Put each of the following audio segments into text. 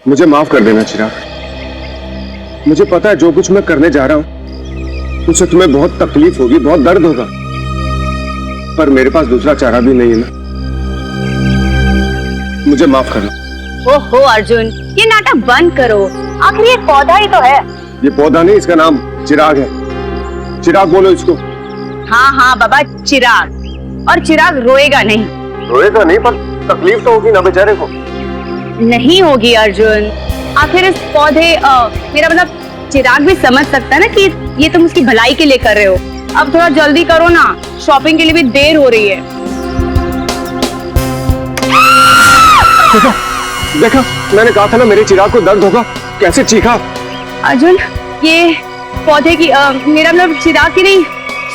मुझे माफ कर देना चिराग। मुझे पता है जो कुछ मैं करने जा रहा हूं उससे तुम्हें बहुत तकलीफ होगी, बहुत दर्द होगा, पर मेरे पास दूसरा चारा भी नहीं है ना। मुझे माफ करना। ओहो अर्जुन, ये नाटक बंद करो। आखिर ये पौधा ही तो है। ये पौधा नहीं, इसका नाम चिराग है। चिराग बोलो इसको। हाँ हाँ बाबा, चिराग। और चिराग रोएगा नहीं। रोएगा नहीं, पर तकलीफ तो होगी ना बेचारे को। नहीं होगी अर्जुन। आखिर इस पौधे मेरा मतलब चिराग भी समझ सकता है ना कि ये तुम उसकी भलाई के लिए कर रहे हो। अब थोड़ा जल्दी करो ना, शॉपिंग के लिए भी देर हो रही है। देखा, मैंने कहा था ना मेरे चिराग को दर्द होगा। कैसे चीखा। अर्जुन, ये पौधे की मेरा मतलब चिराग की नहीं,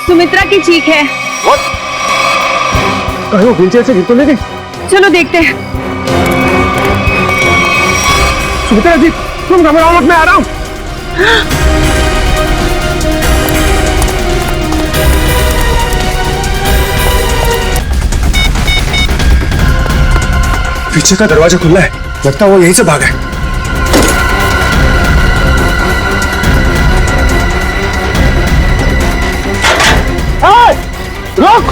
सुमित्रा की चीख है। कहीं वो व्हीलचेयर से गिर तो नहीं गई? चलो देखते हैं। सुमित्रा जी, तुम घबराओ मत, मैं आ रहा हूँ। पीछे का दरवाजा खुला है, लगता है वो यहीं से भागा है। रुक!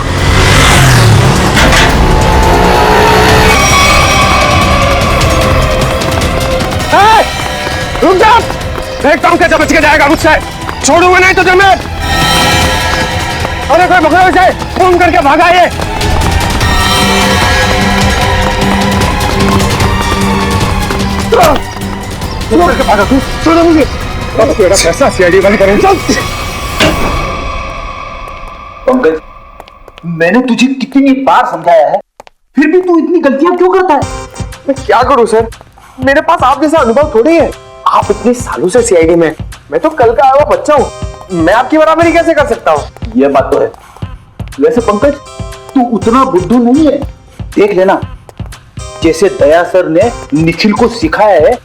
रुक जा! देखता हूँ कैसे बच के जाएगा मुझसे। छोड़ूंगा नहीं तुझे मैं। अरे कोई पकड़ो इसे, फोन करके भागा ये। भागा तू, छोड़ो मुझे। अब तेरा पैसा सीआईडी बंद करेंगे। चल। पंकज, मैंने तुझे कितनी बार समझाया है, फिर भी तू इतनी गलतियां क्यों करता है? मैं क्या करूं सर, मेरे पास आप जैसा अनुभव थोड़ी है। आप इतने सालों से सीआईडी में, मैं तो कल का आया हुआ बच्चा हूं। मैं आपकी बराबरी कैसे कर सकता हूं? यह बात तो है। वैसे पंकज, तू उतना बुद्धू नहीं है। देख लेना, जैसे दया सर ने निखिल को सिखाया है,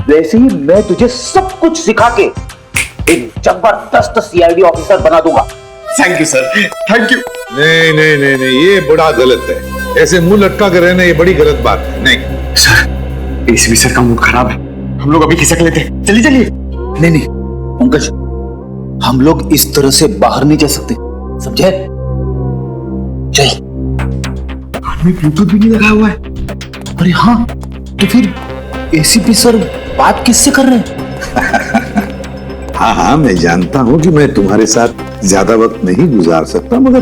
वैसे ही मैं तुझे सब कुछ सिखा के एक जबरदस्त सीआईडी ऑफिसर बना दूंगा। Thank you sir, thank you. नहीं नहीं नहीं नहीं, ये बड़ा गलत है। ऐसे मुंह लटका कर रहना ये बड़ी गलत बात है। नहीं सर, एसीपी सर का मूड खराब है, हम लोग अभी खिसक लेते हैं। चलिए चलिए। नहीं नहीं पंकज, हम लोग इस तरह से बाहर नहीं जा सकते, समझे? चल। कान में ब्लूटूथ भी नहीं लगा हुआ है। अरे हाँ, तो फिर एसीपी सर बात किससे कर रहे हैं? हाँ हाँ, मैं जानता हूँ कि मैं तुम्हारे साथ ज्यादा वक्त नहीं गुजार सकता, मगर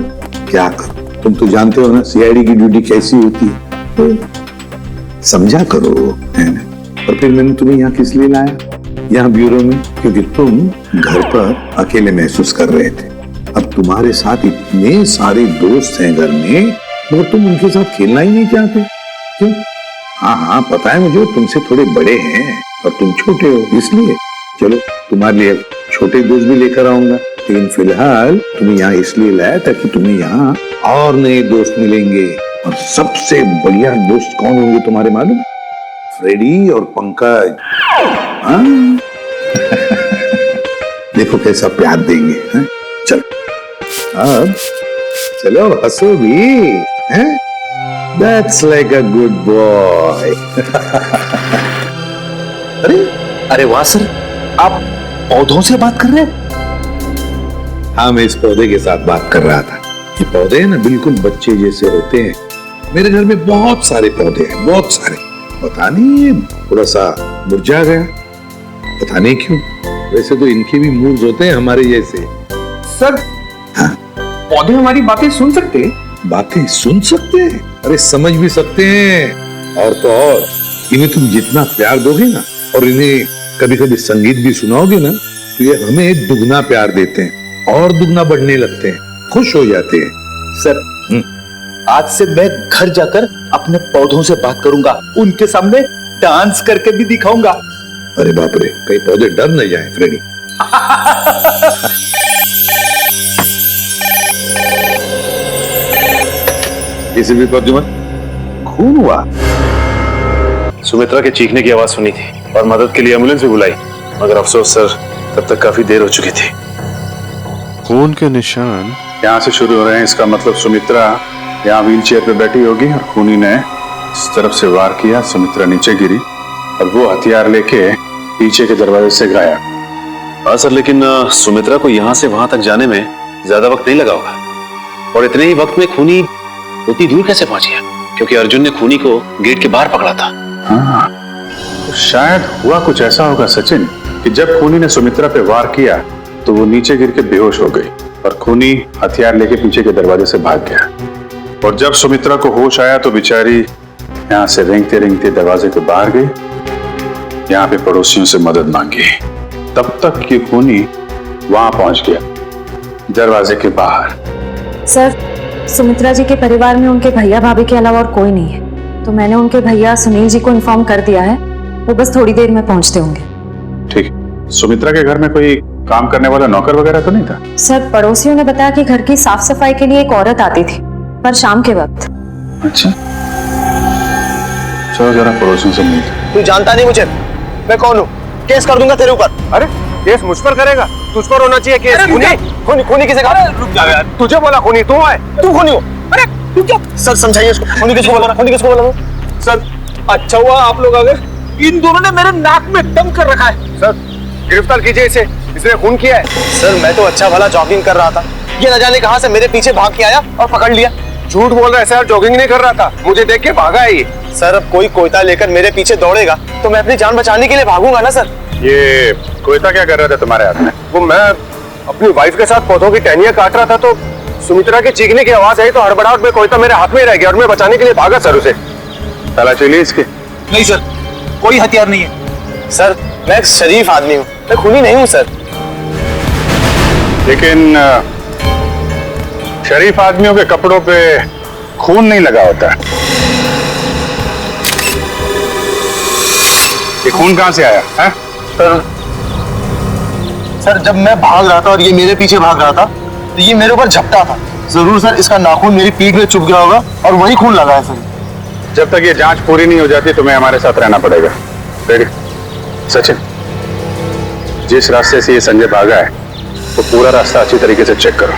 क्या करूं, तुम तो जानते हो ना सीआईडी की ड्यूटी कैसी होती है। तो समझा करो, है ना? और फिर मैंने तुम्हें यहाँ किस लिए लाया, यहाँ ब्यूरो में, क्योंकि तुम घर पर अकेले महसूस कर रहे थे। अब तुम्हारे साथ इतने सारे दोस्त हैं घर में, मगर तुम उनके साथ खेलना ही नहीं चाहते। क्यों? हाँ हाँ पता है मुझे, तुमसे थोड़े बड़े हैं और तुम छोटे हो, इसलिए। चलो, तुम्हारे लिए छोटे दोस्त भी लेकर आऊंगा, लेकिन फिलहाल तुम्हें यहाँ इसलिए लाया ताकि तुम्हें यहाँ और नए दोस्त मिलेंगे। और सबसे बढ़िया दोस्त कौन होंगे तुम्हारे मालूम? फ्रेडी और पंकज। हाँ? देखो कैसा प्यार देंगे। हैं? चलो अब चलो, हंसो भी। हैं? That's like a good boy. अरे वाह सर, आप पौधों से बात कर रहे हैं? हाँ, मैं इस पौधे के साथ बात कर रहा था। ये पौधे हैं ना, बिल्कुल बच्चे जैसे होते हैं। मेरे घर में बहुत सारे पौधे हैं, बहुत सारे। पता नहीं ये थोड़ा सा मुरझा गया, पता नहीं क्यों। वैसे तो इनके भी मूड्स होते हैं हमारे जैसे। सर, हाँ? पौधे हमारी बातें सुन सकते हैं? बातें सुन सकते हैं? अरे समझ भी सकते हैं। और तो और, इन्हें तुम जितना प्यार दोगे ना, और इन्हें कभी कभी संगीत भी सुनाओगे ना, तो ये हमें दुगना प्यार देते हैं और दुगना बढ़ने लगते हैं, खुश हो जाते हैं। सर, आज से मैं घर जाकर अपने पौधों से बात करूंगा, उनके सामने डांस करके भी दिखाऊंगा। अरे बाप रे, कहीं पौधे डर न जाए फ्रेडी। किसी भी प्रद्युमन, खून हुआ? सुमित्रा के चीखने की आवाज सुनी थी और मदद के लिए एम्बुलेंस भी बुलाई, मगर अफसोस सर, तब तक काफी देर हो चुकी थी। खून के निशान यहाँ से शुरू हो रहे हैं, इसका मतलब सुमित्रा यहाँ व्हील चेयर पे बैठी होगी और खूनी ने इस तरफ से वार किया, सुमित्रा नीचे गिरी और वो हथियार लेके पीछे के दरवाजे से गायब। हाँ सर, लेकिन सुमित्रा को यहाँ से वहां तक जाने में ज्यादा वक्त नहीं लगा होगा, और इतने ही वक्त में खूनी उतनी दूर कैसे पहुंच गया? क्योंकि अर्जुन ने खूनी को गेट के बाहर पकड़ा था। हाँ, तो शायद हुआ कुछ ऐसा होगा सचिन कि जब खूनी ने सुमित्रा पे वार किया तो वो नीचे गिर के बेहोश हो गई और खूनी हथियार लेके पीछे के दरवाजे से भाग गया। और जब सुमित्रा को होश आया तो बेचारी यहाँ से रेंगते रेंगते दरवाजे के बाहर गई, यहाँ पे पड़ोसियों से मदद मांगी। तब तक ये खूनी वहां पहुंच गया, दरवाजे के बाहर। सर, सुमित्रा जी के परिवार में उनके भैया भाभी के अलावा और कोई नहीं है, तो मैंने उनके भैया सुनील जी को इन्फॉर्म कर दिया है, वो बस थोड़ी देर में पहुंचते होंगे। ठीक। सुमित्रा के घर में कोई काम करने वाला नौकर वगैरह तो नहीं था? सर, पड़ोसियों ने बताया कि घर की साफ सफाई के लिए एक औरत आती थी, पर शाम के वक्त। अच्छा, चलो जरा पड़ोसियों से मिलते। तू जानता नहीं मुझे, मैं कौन हूँ? केस कर दूंगा तेरे ऊपर। अरे केस मुझ पर करेगा? तुझ पर होना चाहिए केस। खूनी किसे कहा? रुक जा यार, तुझे बोला खूनी तू है? तू खूनी हो? अरे तू क्या? सर समझाइए उसको, खूनी किसको बोला? खूनी किसको बोला? सर अच्छा हुआ आप लोग आ गए, इन दोनों ने मेरे नाक में दम कर रखा है। सर गिरफ्तार कीजिए इसे, इसने खून किया है। सर मैं तो अच्छा भला जॉगिंग कर रहा था, ये न जाने कहां से मेरे पीछे भाग के आया और पकड़ लिया। झूठ बोल रहा है सर, जॉगिंग नहीं कर रहा था, मुझे देख के भागा है ये। सर अब कोई कोयता लेकर मेरे पीछे दौड़ेगा तो मैं अपनी जान बचाने के लिए भागूंगा ना सर। ये कोयता क्या कर रहा था तुम्हारे हाथ में? वो मैं अपनी वाइफ के साथ पौधों की टहनियां काट रहा था तो सुमित्रा के चीखने की आवाज आई तो हड़बड़ाहट में कोयता मेरे हाथ में रह गया और मैं बचाने के लिए भागा सर उसे। तलाशी ली इसकी? नहीं सर, कोई हथियार नहीं है। सर मैं एक शरीफ आदमी हूँ, मैं खूनी नहीं हूँ सर। लेकिन शरीफ आदमियों के कपड़ों पे खून नहीं लगा होता। ये खून कहां से आया है? सर जब मैं भाग रहा था और ये मेरे पीछे भाग रहा था तो ये मेरे ऊपर झपटा था। जरूर सर इसका नाखून मेरी पीठ में चुभ गया होगा और वही खून लगा है सर। जब तक ये जांच पूरी नहीं हो जाती तुम्हें हमारे साथ रहना पड़ेगा। रेडी? सचिन, जिस रास्ते से ये संजय भागा है तो पूरा रास्ता अच्छी तरीके से चेक करो,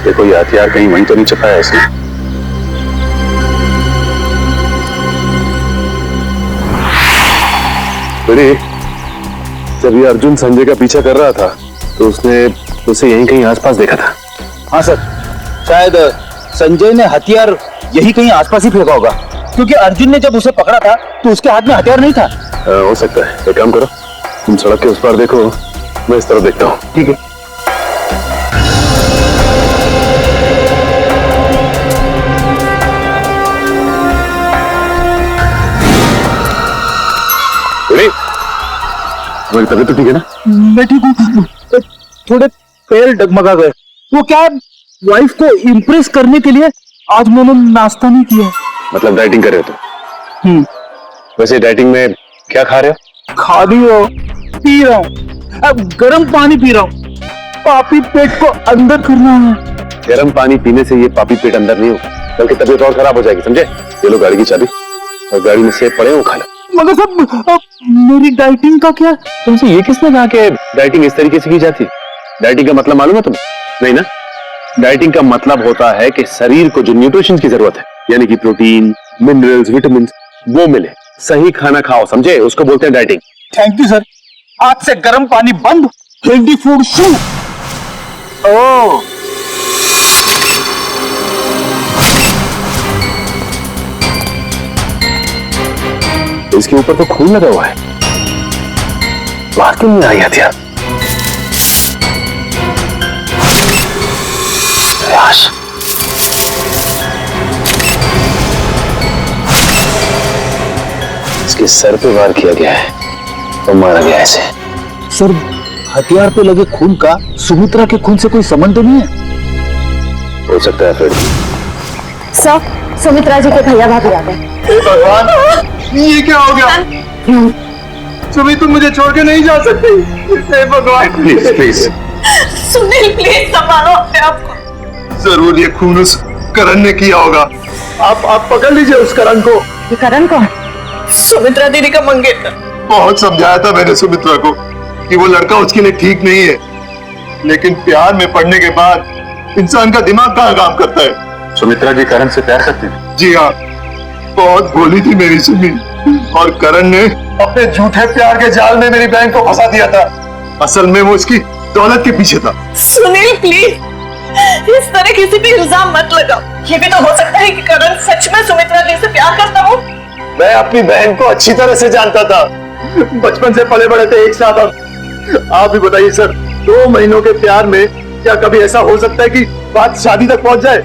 देखो ये हथियार कहीं वहीं तो नहीं छिपा है इसने। जब ये अर्जुन संजय का पीछा कर रहा था तो उसने उसे यहीं कहीं आसपास देखा था। हाँ सर, शायद संजय ने हथियार यही कहीं आसपास ही फेंका होगा, क्योंकि अर्जुन ने जब उसे पकड़ा था तो उसके हाथ में हथियार नहीं था। हो सकता है। एक काम करो, तुम सड़क के उस पार देखो, मैं इस तरफ देखता हूँ। ठीक है। तुम्हारी तबीयत तो ठीक है ना? मैं ठीक हूँ, थोड़े पैर डगमगा गए। वो क्या, वाइफ को इम्प्रेस करने के लिए आज मैंने नाश्ता नहीं किया। मतलब डाइटिंग कर रहे हो तुम? वैसे डाइटिंग में क्या खा रहे हो? खा रही हो, पी रहा हूँ, अब गर्म पानी पी रहा हूँ। पापी पेट को अंदर करना है। गर्म पानी पीने से ये पापी पेट अंदर नहीं होगा, बल्कि तबीयत और खराब हो जाएगी, समझे? ये लो गाड़ी की चाबी और गाड़ी में सेब पड़े हो, खा लो। मगर सब मेरी डाइटिंग का क्या? तुमसे ये किसने कहा कि डाइटिंग इस तरीके से की जाती है? डाइटिंग का मतलब मालूम है तुम्हें? नहीं ना? डाइटिंग का मतलब होता है कि शरीर को जो न्यूट्रिशन की जरूरत है, यानी कि प्रोटीन, मिनरल्स, विटामिन, वो मिले। सही खाना खाओ, समझे? उसको बोलते हैं डाइटिंग। थैंक यू सर, आज से गर्म पानी बंद, हेल्दी फूड शुरू। ओह, इसके ऊपर तो खून लगा हुआ है, बात क्यों नहीं आई हथियार? प्रयास। इसके सर पे वार किया गया है और मारा गया ऐसे। सर हथियार पे लगे खून का सुमित्रा के खून से कोई संबंध तो नहीं है? हो सकता है फिर। सर, सुमित्रा जी के भैया भाभी आ गए। भगवान, ये क्या हो गया? सुमी तुम मुझे छोड़ के नहीं जा सकती। हे भगवान, प्लीज प्लीज। सुनील प्लीज संभालो अपने आप को। जरूर ये खून उस करण ने किया होगा। आप पकड़ लीजिए उस करण को। ये करण कौन? सुमित्रा दीदी का मंगेतर। बहुत समझाया था मैंने सुमित्रा को कि वो लड़का उसके लिए ठीक नहीं है, लेकिन प्यार में पड़ने के बाद इंसान का दिमाग कहाँ काम करता है। सुमित्रा जी करण से प्यार करती थी? जी हाँ, बहुत भोली थी मेरी सुमी, और करण ने अपने झूठे प्यार के जाल में मेरी बहन को फंसा दिया था। असल में वो उसकी दौलत के पीछे था। सुनील प्लीज इस तरह किसी पे इल्जाम मत लगाओ। ये भी तो हो सकता है कि करण सच में सुमित्रा जी से प्यार करता हो। मैं अपनी बहन को अच्छी तरह से जानता था, बचपन से पले बड़े थे एक साथ। आप भी बताइए सर, 2 महीनों के प्यार में क्या कभी ऐसा हो सकता है कि बात शादी तक पहुंच जाए?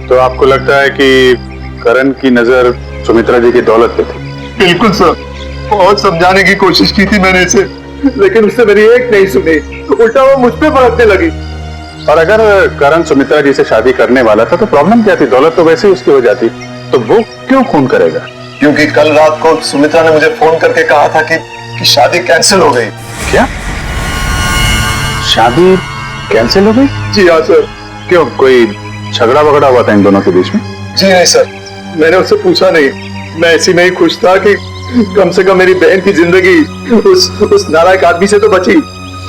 तो आपको लगता है कि करण की नजर सुमित्रा जी की दौलत पे थी? बिल्कुल सर, बहुत समझाने की कोशिश की थी मैंने इसे, लेकिन उससे मेरी एक नहीं सुनी, उल्टा वो मुझ पे भड़कने लगी। और अगर करण सुमित्रा जी से शादी करने वाला था तो प्रॉब्लम क्या थी? दौलत तो वैसे ही उसकी हो जाती, तो वो क्यों खून करेगा? क्योंकि कल रात को सुमित्रा ने मुझे फोन करके कहा था कि शादी कैंसिल हो गई। क्या शादी कैंसिल हो गई? जी हाँ सर। क्यों, कोई झगड़ा वगड़ा हुआ था इन दोनों के बीच में? जी नहीं सर, मैंने उससे पूछा नहीं। मैं ऐसी में ही खुश था कि कम से कम मेरी बहन की जिंदगी उस नालायक आदमी से तो बची।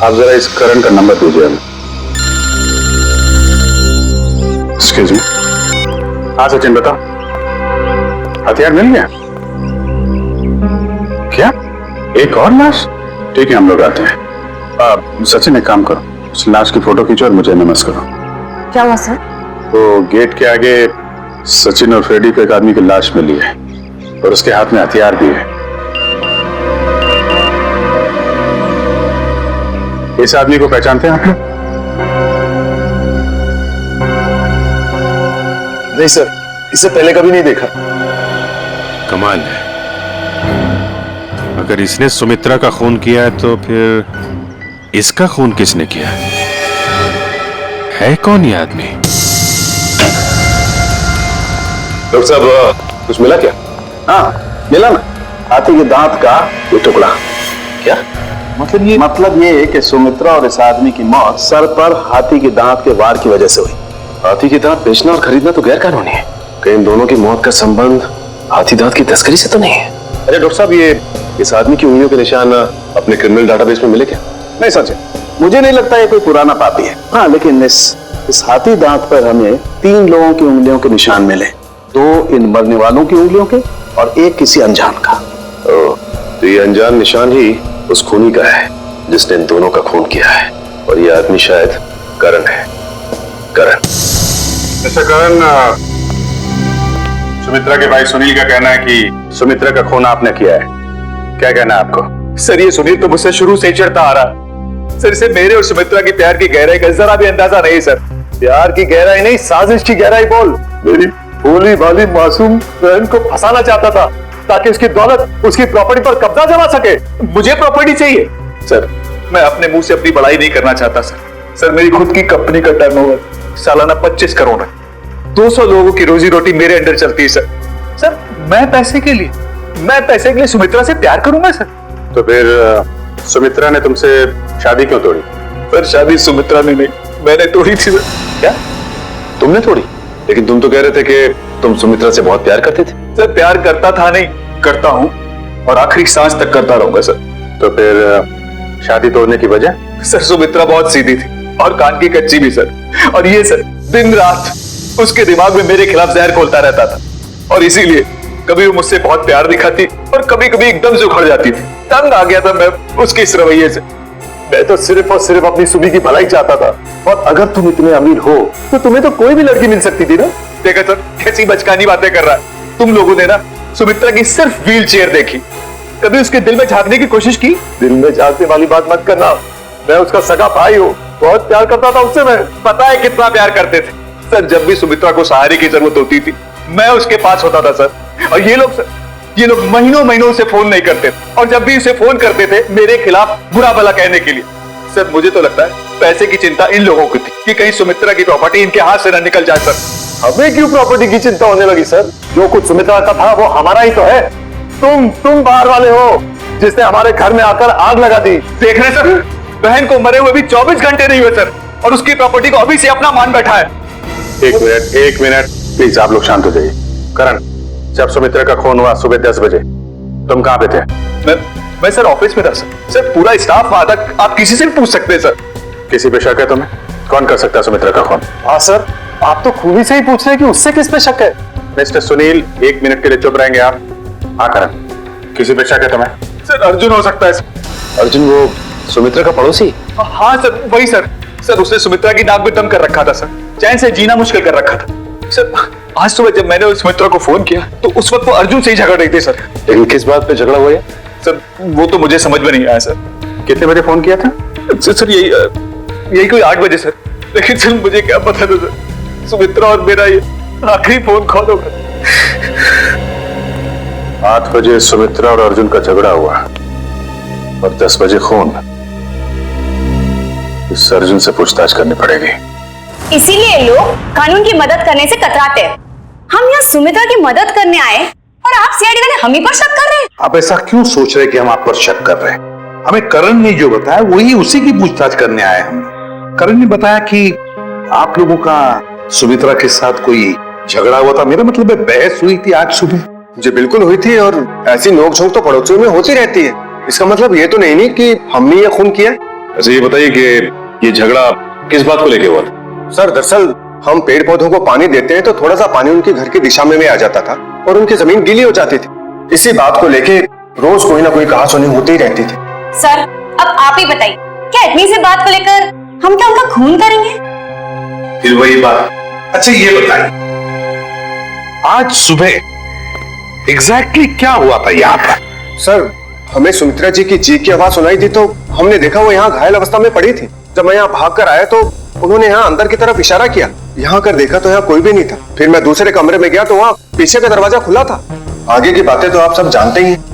आप जरा इस करण का नंबर दीजिए हमें। Excuse me. हाँ सचिन बताओ, हथियार मिल गया? क्या एक और लाश? ठीक है हम लोग आते हैं। सचिन एक काम करो, उस लाश की फोटो खींचो और मुझे नमस करो। क्या हुआ सर? तो गेट के आगे सचिन और फ्रेडी को एक आदमी की लाश मिली है और उसके हाथ में हथियार भी है। इस आदमी को पहचानते हैं आप लोग? नहीं सर, इसे पहले कभी नहीं देखा। कमाल है, अगर इसने सुमित्रा का खून किया है तो फिर इसका खून किसने किया है कौन ये आदमी? डॉक्टर साहब कुछ मिला क्या? हाँ मिला ना, हाथी के दांत का ये टुकड़ा। क्या मतलब ये कि सुमित्रा और इस आदमी की मौत सर पर हाथी के दांत के वार की वजह से हुई। हाथी के दांत बेचना और खरीदना तो गैर कानूनी है। कहीं इन दोनों की मौत का संबंध हाथी दांत की तस्करी से तो नहीं है? अरे डॉक्टर साहब, ये इस आदमी की उंगलियों के निशान अपने क्रिमिनल डाटाबेस में मिले क्या? नहीं सच, मुझे नहीं लगता ये कोई पुराना पापी है। हाँ लेकिन इस हाथी दांत पर हमें 3 लोगों की उंगलियों के निशान मिले, 2 इन मरने वालों की उंगलियों के और 1 किसी अनजान का। तो ये अनजान निशान ही उस खूनी का है जिसने इन दोनों का खून किया है, और ये आदमी शायद करण है। करण। ऐसा करण, सुमित्रा के भाई सुनील का कहना है कि सुमित्रा का खून आपने किया है, क्या कहना है आपको? सर ये सुनील तो मुझसे शुरू से ही चढ़ता आ रहा। सर इसे मेरे और सुमित्रा की प्यार की गहराई का जरा भी अंदाजा नहीं सर। प्यार की गहराई नहीं, साजिश की गहराई बोल। मेरी भोली भाली मासूम बहन को फंसाना चाहता था ताकि उसकी दौलत, उसकी प्रॉपर्टी पर कब्जा जमा सके। मुझे प्रॉपर्टी चाहिए सर। मैं अपने मुंह से अपनी बड़ाई नहीं करना चाहता सर। सर मेरी खुद की कंपनी का टर्नओवर सालाना 25 करोड़ है। 200 लोगों की रोजी रोटी मेरे अंडर चलती है सर। सर मैं पैसे के लिए सुमित्रा से प्यार करूंगा सर। तो फिर सुमित्रा ने तुमसे शादी क्यों तोड़ी? सर शादी सुमित्रा ने नहीं, मैंने तोड़ी थी सर। क्या तुमने तोड़ी? लेकिन तुम तो कह रहे थे कि तुम सुमित्रा से बहुत प्यार करते थे। सर प्यार करता था नहीं, करता हूं और आखिरी सांस तक करता रहूंगा सर। तो फिर शादी तोड़ने की वजह? सर सुमित्रा बहुत सीधी थी और कान की कच्ची भी सर। और ये सर दिन रात उसके दिमाग में मेरे खिलाफ जहर घोलता रहता था, और इसीलिए कभी वो मुझसे बहुत प्यार दिखाती और कभी कभी एकदम से उखड़ जाती थी। तंग आ गया था मैं उसके इस रवैये से। मैं तो सिर्फ और सिर्फ अपनी सुनी की भलाई चाहता था। और अगर तुम इतने अमीर हो तो तुम्हें तो कोई भी लड़की मिल सकती थी ना। देखा सर कैसी बचकानी बातें कर रहा है। तुम लोगों ने ना सुमित्रा की सिर्फ व्हील चेयर देखी, कभी उसके दिल में झांकने की कोशिश की? दिल में झांकने वाली बात मत करना। मैं उसका सगा भाई हूँ, बहुत प्यार करता था उससे। मैं पता है कितना प्यार करते थे सर। जब भी सुमित्रा को सहारे की जरूरत होती थी मैं उसके पास होता था सर। और ये लोग महीनों महीनों से फोन नहीं करते, और जब भी उसे फोन करते थे मेरे खिलाफ बुरा भला कहने के लिए। सर मुझे तो लगता है पैसे की चिंता इन लोगों को थी कि कहीं सुमित्रा की प्रॉपर्टी इनके हाथ से न निकल जाए सर। हमें क्यों प्रॉपर्टी की चिंता होने लगी सर? जो कुछ सुमित्रा का था वो हमारा ही तो है। तुम बाहर वाले हो जिसने हमारे घर में आकर आग लगा दी। देख रहे सर, बहन को मरे हुए भी 24 घंटे नहीं हुए सर, और उसकी प्रॉपर्टी को अभी से अपना मान बैठा है। एक मिनट प्लीज, आप लोग शांत हो जाइए। करण, जब सुमित्रा का खून हुआ सुबह 10 बजे तुम कहां पे थे? मैं सर ऑफिस में था सर। सर पूरा स्टाफ वहां था, आप किसी से भी पूछ सकते हैं सर। किसी पे शक है तुम्हें? कौन कर सकता है सुमित्रा का खून? हाँ सर, आप तो खूनी से ही पूछ रहे हैं कि उससे किस पे शक है। मिस्टर सुनील, 1 मिनट के लिए चुप रहेंगे आप? हाँ करण, किसी पे शक है तुम्हें? सर अर्जुन हो सकता है सर। अर्जुन वो सुमित्रा का पड़ोसी? हाँ सर वही सर। सर उसने सुमित्रा की नाक में दम कर रखा था सर, चैन से जीना मुश्किल कर रखा था सर। आज सुबह जब मैंने सुमित्रा को फोन किया तो उस वक्त वो अर्जुन से ही झगड़ रही थी सर। लेकिन किस बात पे झगड़ा हुआ है? सर वो तो मुझे समझ में नहीं आया सर। कितने बजे फोन किया था? सर यही कोई 8 बजे सर। लेकिन सर मुझे क्या पता था सर, सुमित्रा और मेरा ये आखिरी फोन कॉल होगा। 8 बजे सुमित्रा और अर्जुन का झगड़ा हुआ और 10 बजे खून। इस अर्जुन से पूछताछ करनी पड़ेगी। इसीलिए लोग कानून की मदद करने से कतराते हैं। हम यहाँ सुमित्रा की मदद करने आए और आप सीआईडी वाले हम ही पर शक कर रहे हैं। आप ऐसा क्यों सोच रहे कि हम आप पर शक कर रहे हैं? हमें करण ने जो बताया वही उसी की पूछताछ करने आए हम। करण ने बताया कि आप लोगों का सुमित्रा के साथ कोई झगड़ा हुआ था। मेरा मतलब है बहस हुई थी आज सुबह। जी बिल्कुल हुई थी, और ऐसी नोकझोंक तो पड़ोसियों में होती रहती है। इसका मतलब ये तो नहीं कि हमने ये खून किया। अच्छा ये बताइए कि ये झगड़ा किस बात को लेके हुआ था? सर दरअसल हम पेड़ पौधों को पानी देते हैं तो थोड़ा सा पानी उनके घर की दिशा में आ जाता था और उनकी जमीन गीली हो जाती थी। इसी बात को लेके रोज कोई ना कोई कहासुनी होती ही रहती थी। सर अब आप ही बताइए, क्या इतनी सी बात को लेकर हम क्या उनका खून करेंगे? फिर वही बात। अच्छा ये बताइए, आज सुबह एग्जैक्टली क्या हुआ था यहाँ पर? सर हमें सुमित्रा जी की चीख की आवाज सुनाई थी तो हमने देखा वो यहाँ घायल अवस्था में पड़ी थी। जब मैं यहाँ भाग कर आया तो उन्होंने यहाँ अंदर की तरफ इशारा किया। यहाँ कर देखा तो यहाँ कोई भी नहीं था। फिर मैं दूसरे कमरे में गया तो वहाँ पीछे का दरवाजा खुला था। आगे की बातें तो आप सब जानते ही हैं।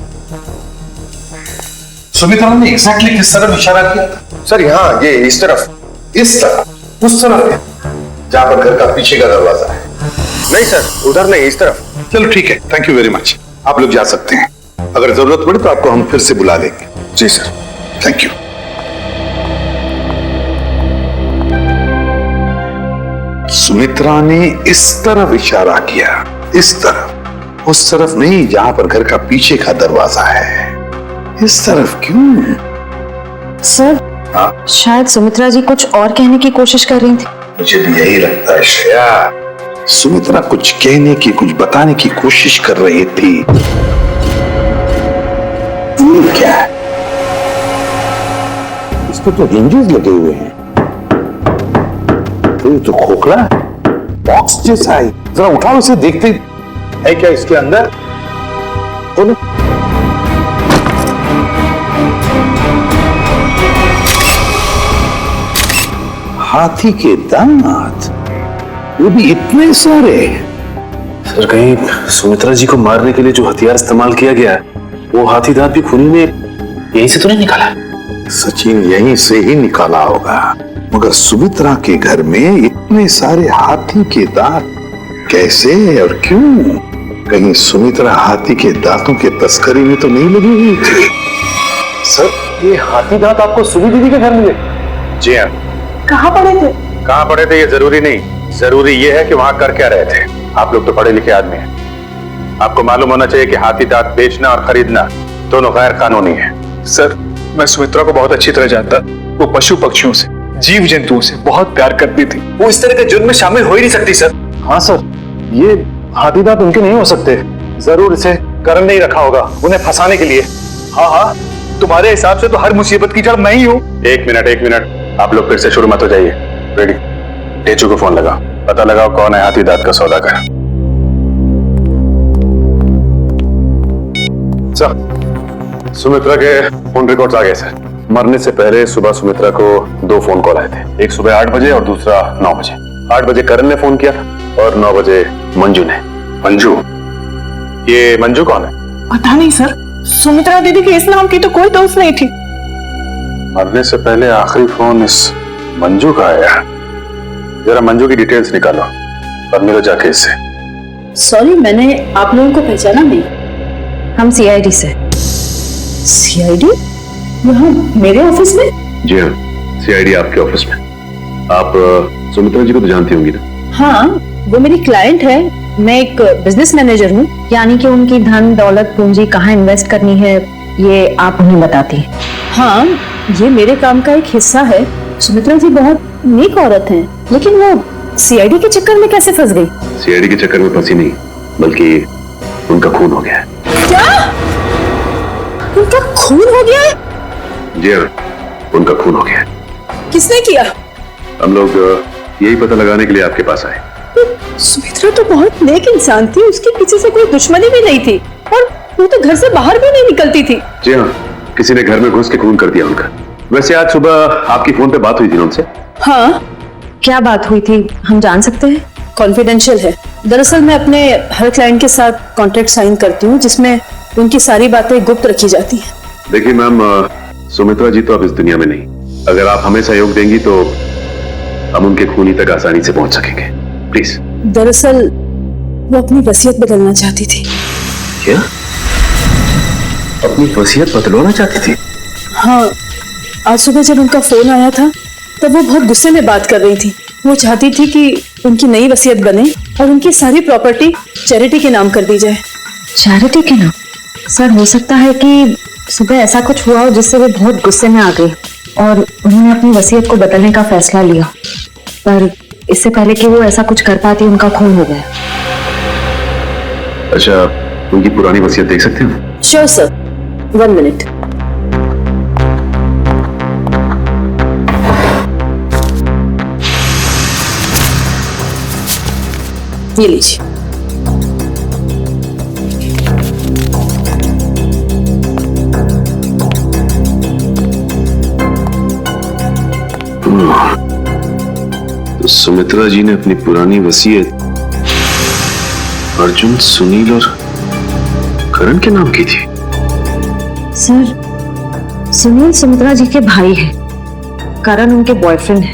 सुमित्रा ने एग्जैक्टली किस तरफ इशारा किया था? सर यहाँ ये इस तरफ। इस तरफ? उस तरफ है जहां पर घर का पीछे का दरवाजा है? नहीं सर उधर नहीं, इस तरफ। चलो ठीक है, थैंक यू वेरी मच। आप लोग जा सकते हैं। अगर जरूरत पड़े तो आपको हम फिर से बुला लेंगे। जी सर। Thank you. सुमित्रा ने इस तरफ इशारा किया, इस तरफ, उस तरफ नहीं जहां पर घर का पीछे का दरवाजा है। इस तरफ क्यों? सर हाँ? शायद सुमित्रा जी कुछ और कहने की कोशिश कर रही थी। मुझे भी यही लगता है श्रेया, सुमित्रा कुछ कहने की, कुछ बताने की कोशिश कर रही थी। ये क्या है? इस पे तो हिंजेस लगे हुए हैं। तो ये तो खोखला है, बॉक्स जैसा है। जरा उठाओ इसे, देखते है क्या इसके अंदर। खोलो। हाथी के दांत, वो भी इतने सारे। सर कहीं सुमित्रा जी को मारने के लिए जो हथियार इस्तेमाल किया गया है वो हाथी दांत भी खूनी ने यहीं से तो नहीं निकाला? सचिन यहीं से ही निकाला होगा, मगर सुमित्रा के घर में इतने सारे हाथी के दांत कैसे और क्यों? कहीं सुमित्रा हाथी के दांतों के तस्करी में तो नहीं लगी हुई थी? सर ये हाथी दांत आपको सुमी दीदी के घर मिले? जी हाँ। कहाँ पड़े थे? कहाँ पड़े थे ये जरूरी नहीं, जरूरी ये है कि वहां कर क्या रहे थे। आप लोग तो पढ़े लिखे आदमी हैं, आपको मालूम होना चाहिए कि हाथी दांत बेचना और खरीदना दोनों गैर कानूनी है। सर मैं सुमित्रा को बहुत अच्छी तरह जानता। वो पशु पक्षियों से, जीव जंतुओं से बहुत प्यार करती थी। वो इस तरह के जुर्म में शामिल हो ही नहीं सकती सर। हाँ सर, ये हाथी दांत उनके नहीं हो सकते। जरूर इसे करण ने ही रखा होगा उन्हें फंसाने के लिए। हाँ हाँ, तुम्हारे हिसाब से तो हर मुसीबत की जड़ मैं ही हूँ। एक मिनट, आप लोग फिर से शुरू मत हो जाइए। रेडी, टेचू को फोन लगा, पता लगाओ कौन है हाथी दांत का सौदागर। सर सुमित्रा के फोन रिकॉर्ड्स आ गए सर। मरने से पहले सुबह सुमित्रा को 2 फोन कॉल आए थे, एक सुबह 8 बजे और दूसरा 9 बजे। 8 बजे करण ने फोन किया था और 9 बजे मंजू ने। मंजू? ये मंजू कौन है? पता नहीं सर, सुमित्रा दीदी के इस नाम की तो कोई दोस्त नहीं थी। मरने से पहले आखिरी फोन इस मंजू का आया। जरा मंजू की डिटेल्स निकालो और मिलो जाके इससे। सॉरी, मैंने आप लोगों को पहचाना नहीं। हम सीआईडी से। सीआईडी? यहाँ मेरे ऑफिस में? जी हाँ, सीआईडी आपके ऑफिस में। आप सुमित्रा जी को तो जानती होंगी ना? हाँ, वो मेरी क्लाइंट है। मैं एक बिजनेस मैनेजर हूँ, यानी कि उनकी धन दौलत पूंजी कहाँ इन्वेस्ट करनी है ये आप उन्हें बताती हैं। हाँ, ये मेरे काम का एक हिस्सा है। सुमित्रा जी बहुत नेक औरत हैं, लेकिन वो सीआईडी के चक्कर में कैसे फंस गई? सीआईडी के चक्कर में फंसी नहीं, बल्कि उनका खून हो गया है। क्या? उनका खून हो गया है? जी हाँ, उनका खून हो गया है। किसने किया? हम लोग यही पता लगाने के लिए आपके पास आए। सुमित्रा तो बहुत नेक इंसान थी, उसके पीछे से कोई दुश्मनी भी नहीं थी और वो तो घर से बाहर भी नहीं निकलती थी। जी हाँ, किसी ने घर में घुस के खून कर दिया उनका। वैसे आज सुबह आपकी फोन पे बात हुई थी उनसे? हाँ, क्या बात हुई थी, हम जान सकते हैं? कॉन्फिडेंशियल है। दरअसल मैं अपने हर क्लाइंट के साथ कॉन्ट्रैक्ट साइन करती हूँ जिसमें उनकी सारी बातें गुप्त रखी जाती हैं। देखिए मैम, सुमित्रा जी तो अब इस दुनिया में नहीं। अगर आप हमें सहयोग देंगी तो हम उनके खूनी तक आसानी से पहुंच सकेंगे। प्लीज। दरअसल वो अपनी वसीयत बदलना चाहती थी। क्या? अपनी वसीयत बदलवाना चाहती थी? हाँ, आज सुबह जब उनका फोन आया था तब वो बहुत गुस्से में बात कर रही थी। वो चाहती थी कि उनकी नई वसीयत बने और उनकी सारी प्रॉपर्टी चैरिटी के नाम कर दी जाए। चैरिटी के नाम? सर, हो सकता है कि सुबह ऐसा कुछ हुआ हो जिससे वो बहुत गुस्से में आ गई और उन्होंने अपनी वसीयत को बदलने का फैसला लिया, पर इससे पहले कि वो ऐसा कुछ कर पाती उनका खून हो गया। अच्छा, उनकी पुरानी वसीयत देख सकते हैं? Sure sir, 1 minute. ये लीजिए। तो सुमित्रा जी ने अपनी पुरानी वसीयत अर्जुन, सुनील और करण के नाम की थी। सर, सुनील सुमित्रा जी के भाई हैं, करण उनके बॉयफ्रेंड है,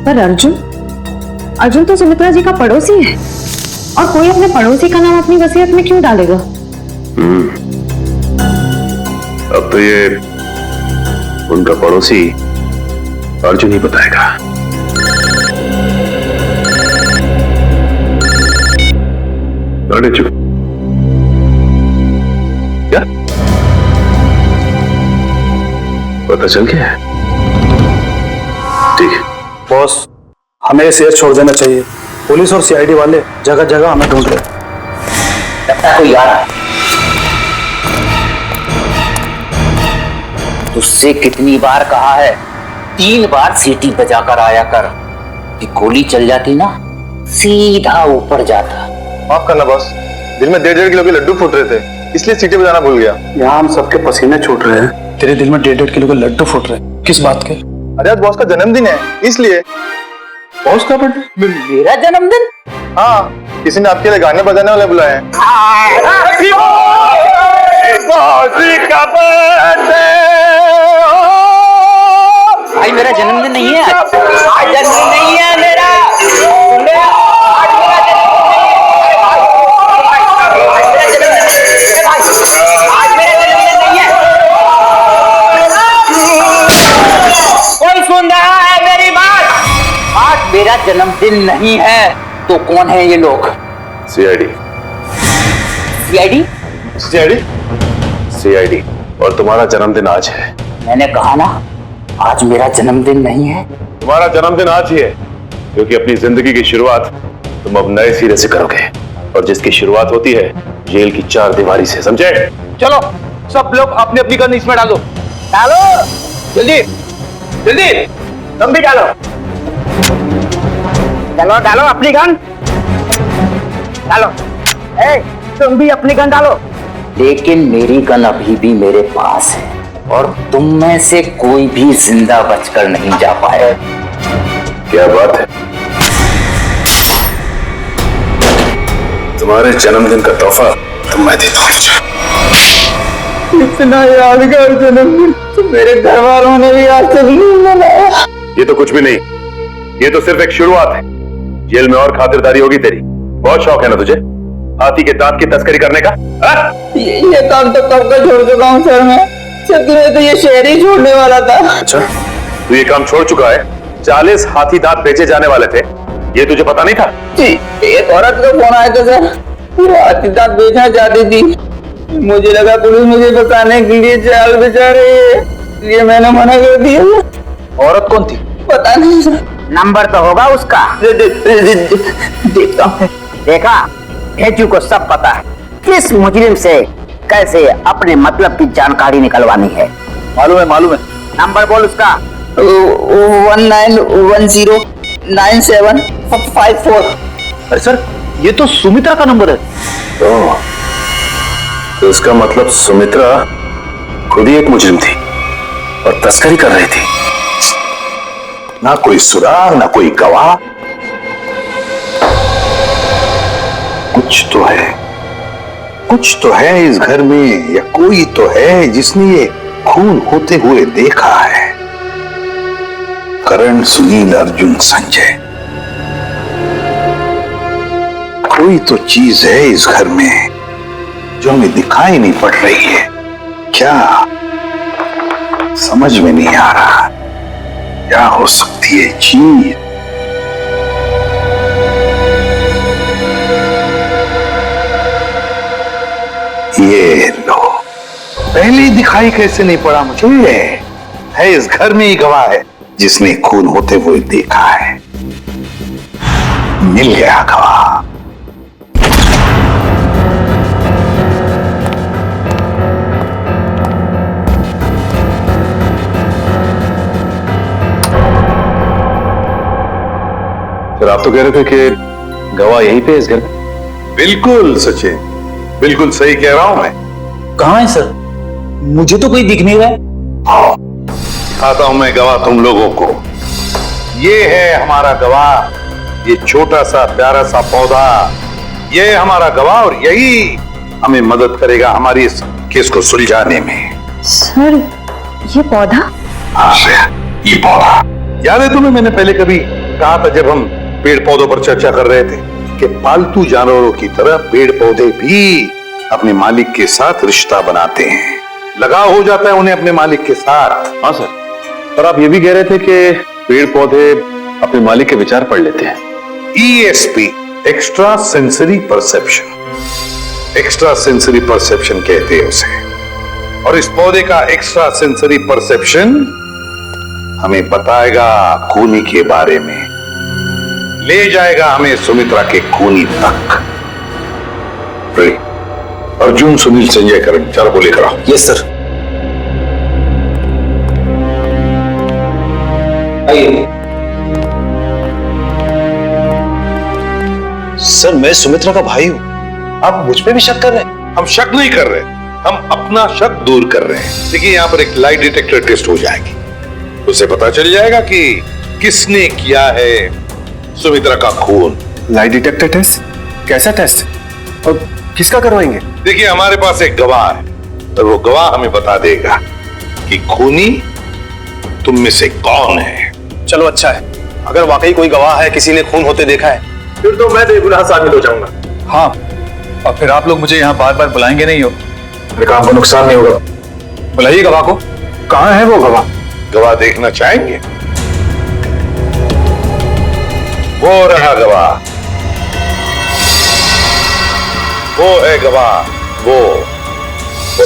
पर अर्जुन तो सुमित्रा जी का पड़ोसी है और कोई अपने पड़ोसी का नाम अपनी वसीयत में क्यों डालेगा? अब तो ये उनका पड़ोसी अर्जुन ही बताएगा। अरे चुप। क्या पता चल गया है? ठीक है बॉस, हमें ये शेयर छोड़ देना चाहिए। पुलिस और सीआईडी वाले जगह जगह हमें ढूंढ रहे हैं। तुझसे कितनी बार कहा है, 3 बार सीटी बजाकर आया कर। कि गोली चल जाती ना, सीधा ऊपर जाता। माफ करना बॉस, दिल में 1.5 किलो के लड्डू फूट रहे थे, इसलिए सीटी बजाना भूल गया। यहाँ हम सबके पसीने छूट रहे हैं, तेरे दिल में 1.5 किलो के लड्डू फूट रहे हैं। किस बात के? अरे आज बॉस का जन्मदिन है, इसलिए। बॉस का बर्थडे? मेरा जन्मदिन? हाँ, किसी ने आपके लिए गाने बजाने वाले बुलाए हैं। भाई मेरा जन्मदिन नहीं है, आज जन्मदिन नहीं है मेरा। आज मेरा जन्मदिन नहीं है। कोई सुन रहा है मेरी बात? आज मेरा जन्मदिन नहीं है, तो कौन है ये लोग? सीआईडी। सीआईडी? सीआईडी? सीआईडी। और तुम्हारा जन्मदिन आज है। मैंने कहा ना, आज मेरा जन्मदिन नहीं है। तुम्हारा जन्मदिन आज ही है, क्योंकि अपनी जिंदगी की शुरुआत तुम अब नए सिरे से करोगे, और जिसकी शुरुआत होती है जेल की 4 दीवारी से, समझे? चलो सब लोग अपनी अपनी गन इसमें डालो। डालो जल्दी जल्दी, तुम भी डालो। चलो डालो अपनी गन, डालो। ए, तुम भी अपनी गन डालो। लेकिन मेरी गन अभी भी मेरे पास है और तुम में से कोई भी जिंदा बचकर नहीं जा पाए। क्या बात है? तुम्हारे जन्मदिन का तोहफा तो मैं देता हूँ तुझे। इतना यादगार जन्मदिन तो मेरे घर वालों ने भी आज तक नहीं मनाया। ये तो कुछ भी नहीं, ये तो सिर्फ एक शुरुआत है। जेल में और खातिरदारी होगी तेरी। बहुत शौक है ना तुझे हाथी के दांत की तस्करी करने का? ये काम तो कब का छोड़ चुका हूँ सर मैं। सत्य में तो ये शहर ही छोड़ने वाला था। अच्छा, तू ये काम छोड़ चुका है? 40 हाथी दांत बेचे जाने वाले थे, ये तुझे पता नहीं था? जी, एक औरत का फोन आया था सर, वो हाथी दांत बेचना चाहती थी। मुझे लगा पुलिस मुझे बताने के लिए जाल बिछा रही है, इसलिए मैंने मना कर दिया। औरत कौन थी? पता नहीं सर। नंबर तो होगा उसका। देखता हूँ। देखा, भेजू को सब पता है किस मुजरिम से कैसे अपने मतलब की जानकारी निकलवानी है। मालूम है। नंबर बोल उसका। 19109754। अरे सर, ये तो सुमित्रा का नंबर है। तो इसका मतलब सुमित्रा खुद ही एक मुजरिम थी और तस्करी कर रही थी। ना कोई सुराग, ना कोई गवाह। कुछ तो है इस घर में, या कोई तो है जिसने ये खून होते हुए देखा है। करण, सुनील, अर्जुन, संजय, कोई तो चीज है इस घर में जो हमें दिखाई नहीं पड़ रही है। क्या समझ में नहीं आ रहा, क्या हो सकती है चीज। ये लो, पहले दिखाई कैसे नहीं पड़ा मुझे। है इस घर में ही गवाह है जिसने खून होते हुए देखा है। मिल गया गवाह। फिर आप तो कह रहे थे कि गवाह यहीं पे इस घर में। बिल्कुल सचिन, बिल्कुल सही कह रहा हूं मैं। कहाँ है सर? मुझे तो कोई दिख नहीं रहा है। दिखाता हूं मैं गवाह तुम लोगों को। ये है हमारा गवाह, ये छोटा सा प्यारा सा पौधा। ये है हमारा गवाह और यही हमें मदद करेगा हमारी इस केस को सुलझाने में। सर, ये पौधा? हाँ ये पौधा याद है तुम्हें? मैंने पहले कभी कहा था जब हम पेड़ पौधों पर चर्चा कर रहे थे कि पालतू जानवरों की तरह पेड़ पौधे भी अपने मालिक के साथ रिश्ता बनाते हैं, लगाव हो जाता है उन्हें अपने मालिक के साथ। हाँ सर, पर आप ये भी कह रहे थे कि पेड़ पौधे अपने मालिक के विचार पढ़ लेते हैं। ESP, extra sensory perception. Extra sensory perception कहते हैं उसे। और इस पौधे का एक्स्ट्रा सेंसरी परसेप्शन हमें बताएगा खूनी के बारे में, ले जाएगा हमें सुमित्रा के खूनी तक। अर्जुन, सुनील, संजय, करण, चारों को लेकर आओ। Yes sir. आइए। सर, मैं सुमित्रा का भाई हूं। आप मुझ पे भी शक कर रहे हैं? हम शक नहीं कर रहे, हम अपना शक दूर कर रहे हैं। देखिए, यहाँ पर एक लाई डिटेक्टर टेस्ट हो जाएगी, उसे पता चल जाएगा कि किसने किया है सुमित्रा का खून। Lie detector test? कैसा टेस्ट और किसका करवाएंगे? देखिए, हमारे पास एक गवाह है और वो गवाह हमें बता देगा कि खूनी तुम में से कौन है। चलो अच्छा है, अगर वाकई कोई गवाह है, किसी ने खून होते देखा है, फिर तो मैं बेगुनाह साबित हो जाऊंगा। हाँ, और फिर आप लोग मुझे यहाँ बार बार बुलाएंगे नहीं हो, मेरे काम को नुकसान नहीं होगा। बुलाइए गवाह को। कहाँ है वो गवाह? गवाह देखना चाहेंगे? वो रहा गवाह, वो है गवाह, वो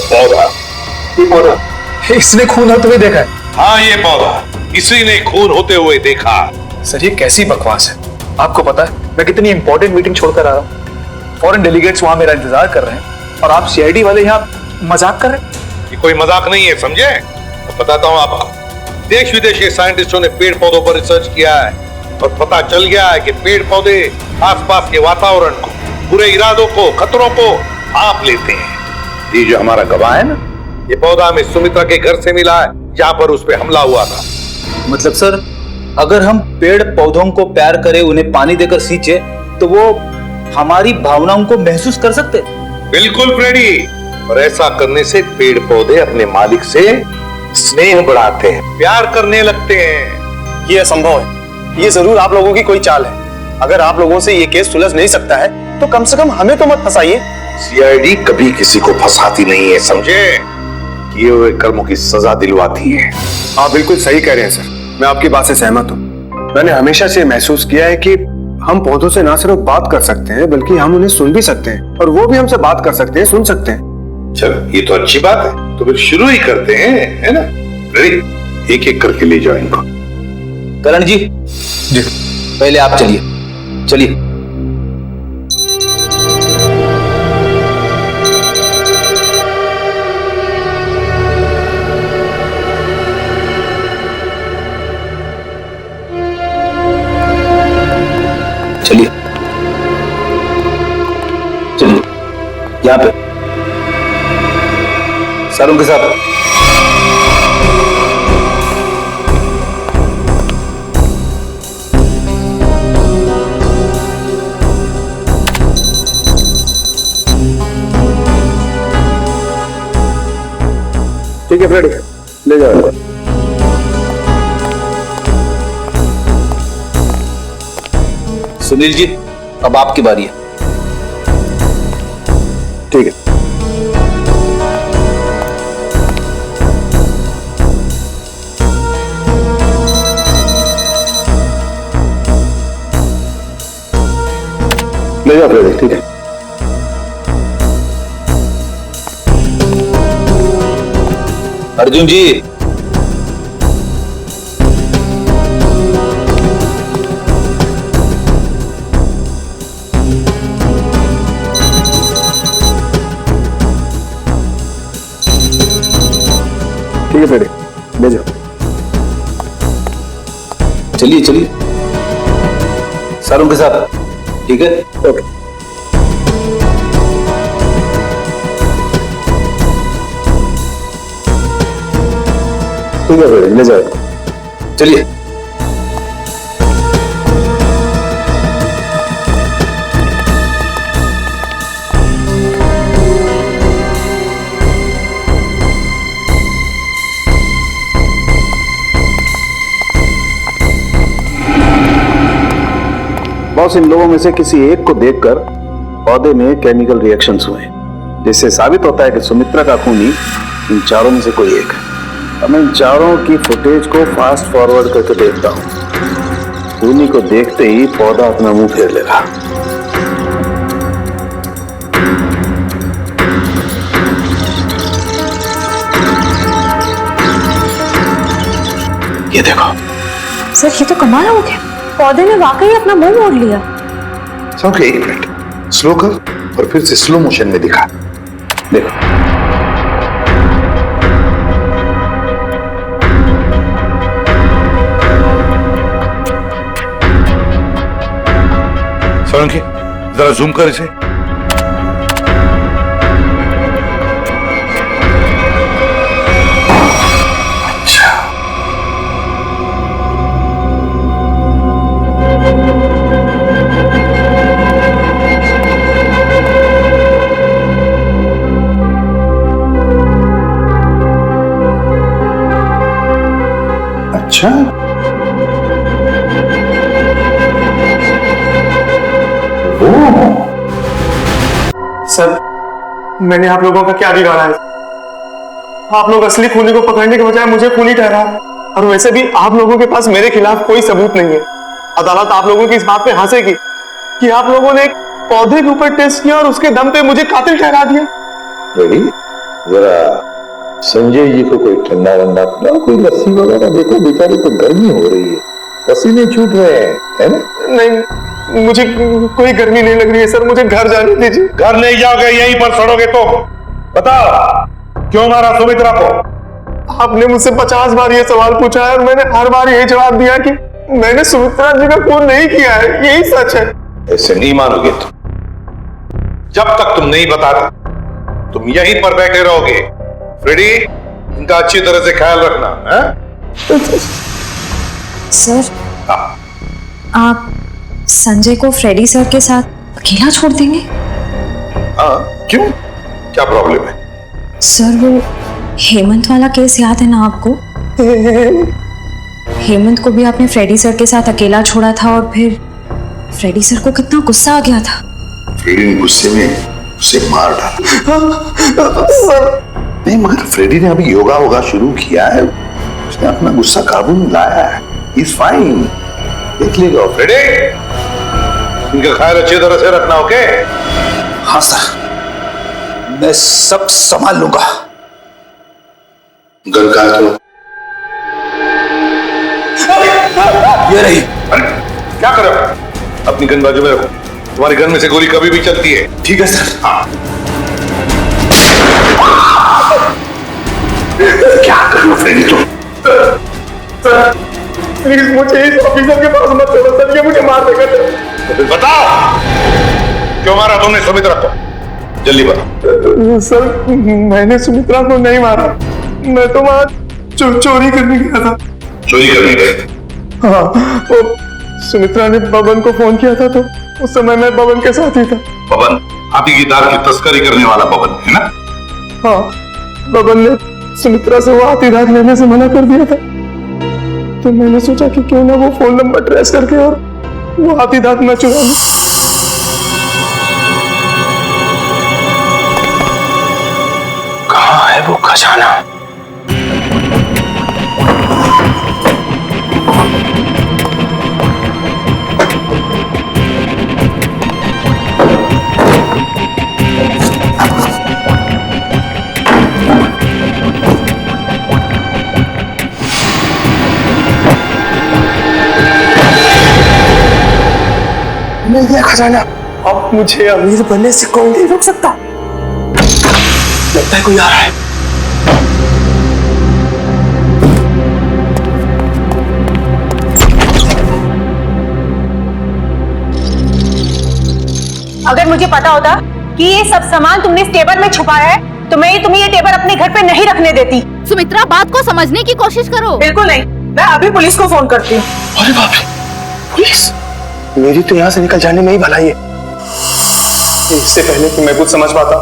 पौधा। ये पौधा? इसने खून होते हुए देखा है? हाँ, ये पौधा इसी ने खून होते हुए देखा। सर, ये कैसी बकवास है? आपको पता है मैं कितनी इंपॉर्टेंट मीटिंग छोड़कर आ रहा हूँ, फॉरेन डेलीगेट्स वहां मेरा इंतजार कर रहे हैं और आप CID वाले यहाँ मजाक कर रहे हैं? ये कोई मजाक नहीं है, समझे? तो बताता हूँ आपको। देश विदेश के साइंटिस्टों ने पेड़ पौधों पर रिसर्च किया है और पता चल गया है कि पेड़ पौधे आसपास के वातावरण को, बुरे इरादों को, खतरों को भांप लेते हैं। ये जो हमारा गवाह है ना, ये पौधा हमें सुमित्रा के घर से मिला है जहां पर उस पे हमला हुआ था। मतलब सर, अगर हम पेड़ पौधों को प्यार करें, उन्हें पानी देकर सींचे, तो वो हमारी भावनाओं को महसूस कर सकते? बिल्कुल फ्रेडी, और ऐसा करने से पेड़ पौधे अपने मालिक से स्नेह बढ़ाते हैं, प्यार करने लगते हैं। ये असंभव है, ये जरूर आप लोगों की कोई चाल है। अगर आप लोगों से ये केस सुलझ नहीं सकता है तो कम से कम हमें तो मत फंसाइए। CID कभी किसी को फंसाती नहीं है, समझे? किए हुए कर्मों की सजा दिलवाती है। आप बिल्कुल सही कह रहे हैं सर, मैं आपकी बात से सहमत हूँ। मैंने हमेशा से महसूस किया है कि हम पौधों से ना सिर्फ बात कर सकते हैं बल्कि हम उन्हें सुन भी सकते हैं और वो भी हमसे बात कर सकते हैं, सुन सकते हैं। चलो, ये तो अच्छी बात है, तो फिर शुरू ही करते हैं, है ना? रेडी? एक एक करके ले जाओ इनको। करण जी, पहले आप चलिए। चलिए। यहाँ पे सर उनके साथ। ठीक है फ्रेडी, ले जाओ इनको। सुनील जी, अब आपकी बारी है। ठीक है। ले जाओ फ्रेडी, ठीक है। अर्जुन जी, ठीक है फ्रेडी, ले जाओ। चलिए चलिए सर उनके साथ। ठीक है, ओके। ठीक है फ्रेडी, ले जाओ। चलिए। बॉस, इन लोगों में से किसी एक को देखकर पौधे में केमिकल रिएक्शंस हुए, जिससे साबित होता है कि सुमित्रा का खूनी इन चारों में से कोई एक है। अब मैं इन चारों की फुटेज को फास्ट फॉरवर्ड करके देखता हूं। खूनी को देखते ही पौधा अपना मुंह फेर लेगा। ये देखो सर, ये तो कमाल हो गया। पौधे ने वाकई अपना मुंह मोड़ लिया। ओके, एक मिनट स्लो कर और फिर से स्लो मोशन में दिखा। देखो सोलंकी, जरा जूम कर इसे। अच्छा, अच्छा, सर, मैंने आप लोगों का क्या बिगाड़ा है? आप लोग असली खूनी को पकड़ने के बजाय मुझे खूनी ठहरा है। और वैसे भी आप लोगों के पास मेरे खिलाफ कोई सबूत नहीं है। अदालत आप लोगों की इस बात पे हंसेगी कि आप लोगों ने एक पौधे के ऊपर टेस्ट किया और उसके दम पे मुझे कातिल ठहरा दिया। रेडी, जरा संजय जी को कोई ठंडा वंडा पिलाओ, कोई लस्सी वगैरह। देखो बेचारे को गर्मी हो रही है, पसीने छूट रहे हैं, है ना? नहीं, मुझे कोई गर्मी नहीं लग रही है सर, मुझे घर जाने दीजिए। घर नहीं जाओगे, यहीं पर सड़ोगे। तो बताओ, क्यों मारा सुमित्रा को? आपने मुझसे 50 बार ये सवाल पूछा है और मैंने हर बार यही जवाब दिया कि मैंने सुमित्रा जी का खून नहीं किया है। यही सच है। ऐसे नहीं मानोगे तुम। जब तक तुम नहीं बताते तुम यहीं पर बैठे रहोगे। फ्रेडी, इनका अच्छी तरह से ख्याल रखना है? सर, आप संजय को फ्रेडी सर के साथ अकेला छोड़ देंगे? हाँ, क्यों? क्या प्रॉब्लम है? सर, वो हेमंत वाला केस याद है ना आपको? हेमंत को भी आपने फ्रेडी सर के साथ अकेला छोड़ा था और फिर फ्रेडी सर को कितना गुस्सा आ गया था। फ्रेडी ने गुस्से में उसे मार डाला। सर, नहीं, मगर फ्रेडी ने अभी योगा वोगा शुरू किया है, उसने अपना गुस्सा काबू में लाया है। इज फाइन, देख लेगा। फ्रेडी, इनका ख्याल अच्छी तरह से रखना, ओके? हाँ सर, मैं सब संभाल लूंगा। गन कहाँ है? ये रही। अरे क्या कर रहे हो? अपनी गन बाजू में रखो, तुम्हारी गन में से गोली कभी भी चलती है। ठीक है सर। हाँ। क्या कर रहे हो फ्रेडी तुम? सर, प्लीज मुझे इस ऑफिसर के पास मत छोड़ो सर, ये मुझे मार देगा। तो फिर बताओ, क्यों मारा तुमने सुमित्रा को? जल्दी बताओ। सर मैंने सुमित्रा को नहीं मारा, मैं तो वहां चोरी करने गया था। चोरी करने गए? हाँ, वो सुमित्रा ने बबन को फोन किया था तो उस समय मैं बबन के साथ ही था। बबन हाथी की दाल की तस्करी करने वाला बबन है ना? हाँ, बबन ने सुमित्रा से वो हाथी दांत लेने से मना कर दिया था, तो मैंने सोचा कि क्यों ना वो फोन नंबर ट्रेस करके और वो हाथी दांत न चुरा लूं। कहाँ है वो खजाना? मिल गया खजाना। अब मुझे अमीर बनने से कोई नहीं रोक सकता। लगता है कोई आ रहा है। अगर मुझे पता होता कि ये सब सामान तुमने इस टेबल में छुपाया है तो मैं तुम्हें ये टेबल अपने घर पे नहीं रखने देती। सुमित्रा, बात को समझने की कोशिश करो। बिल्कुल नहीं, मैं अभी पुलिस को फोन करती हूँ। अरे बाप रे, पुलिस! मेरी तो यहाँ से निकल जाने में ही भलाई है। इससे पहले कि मैं कुछ समझ पाता,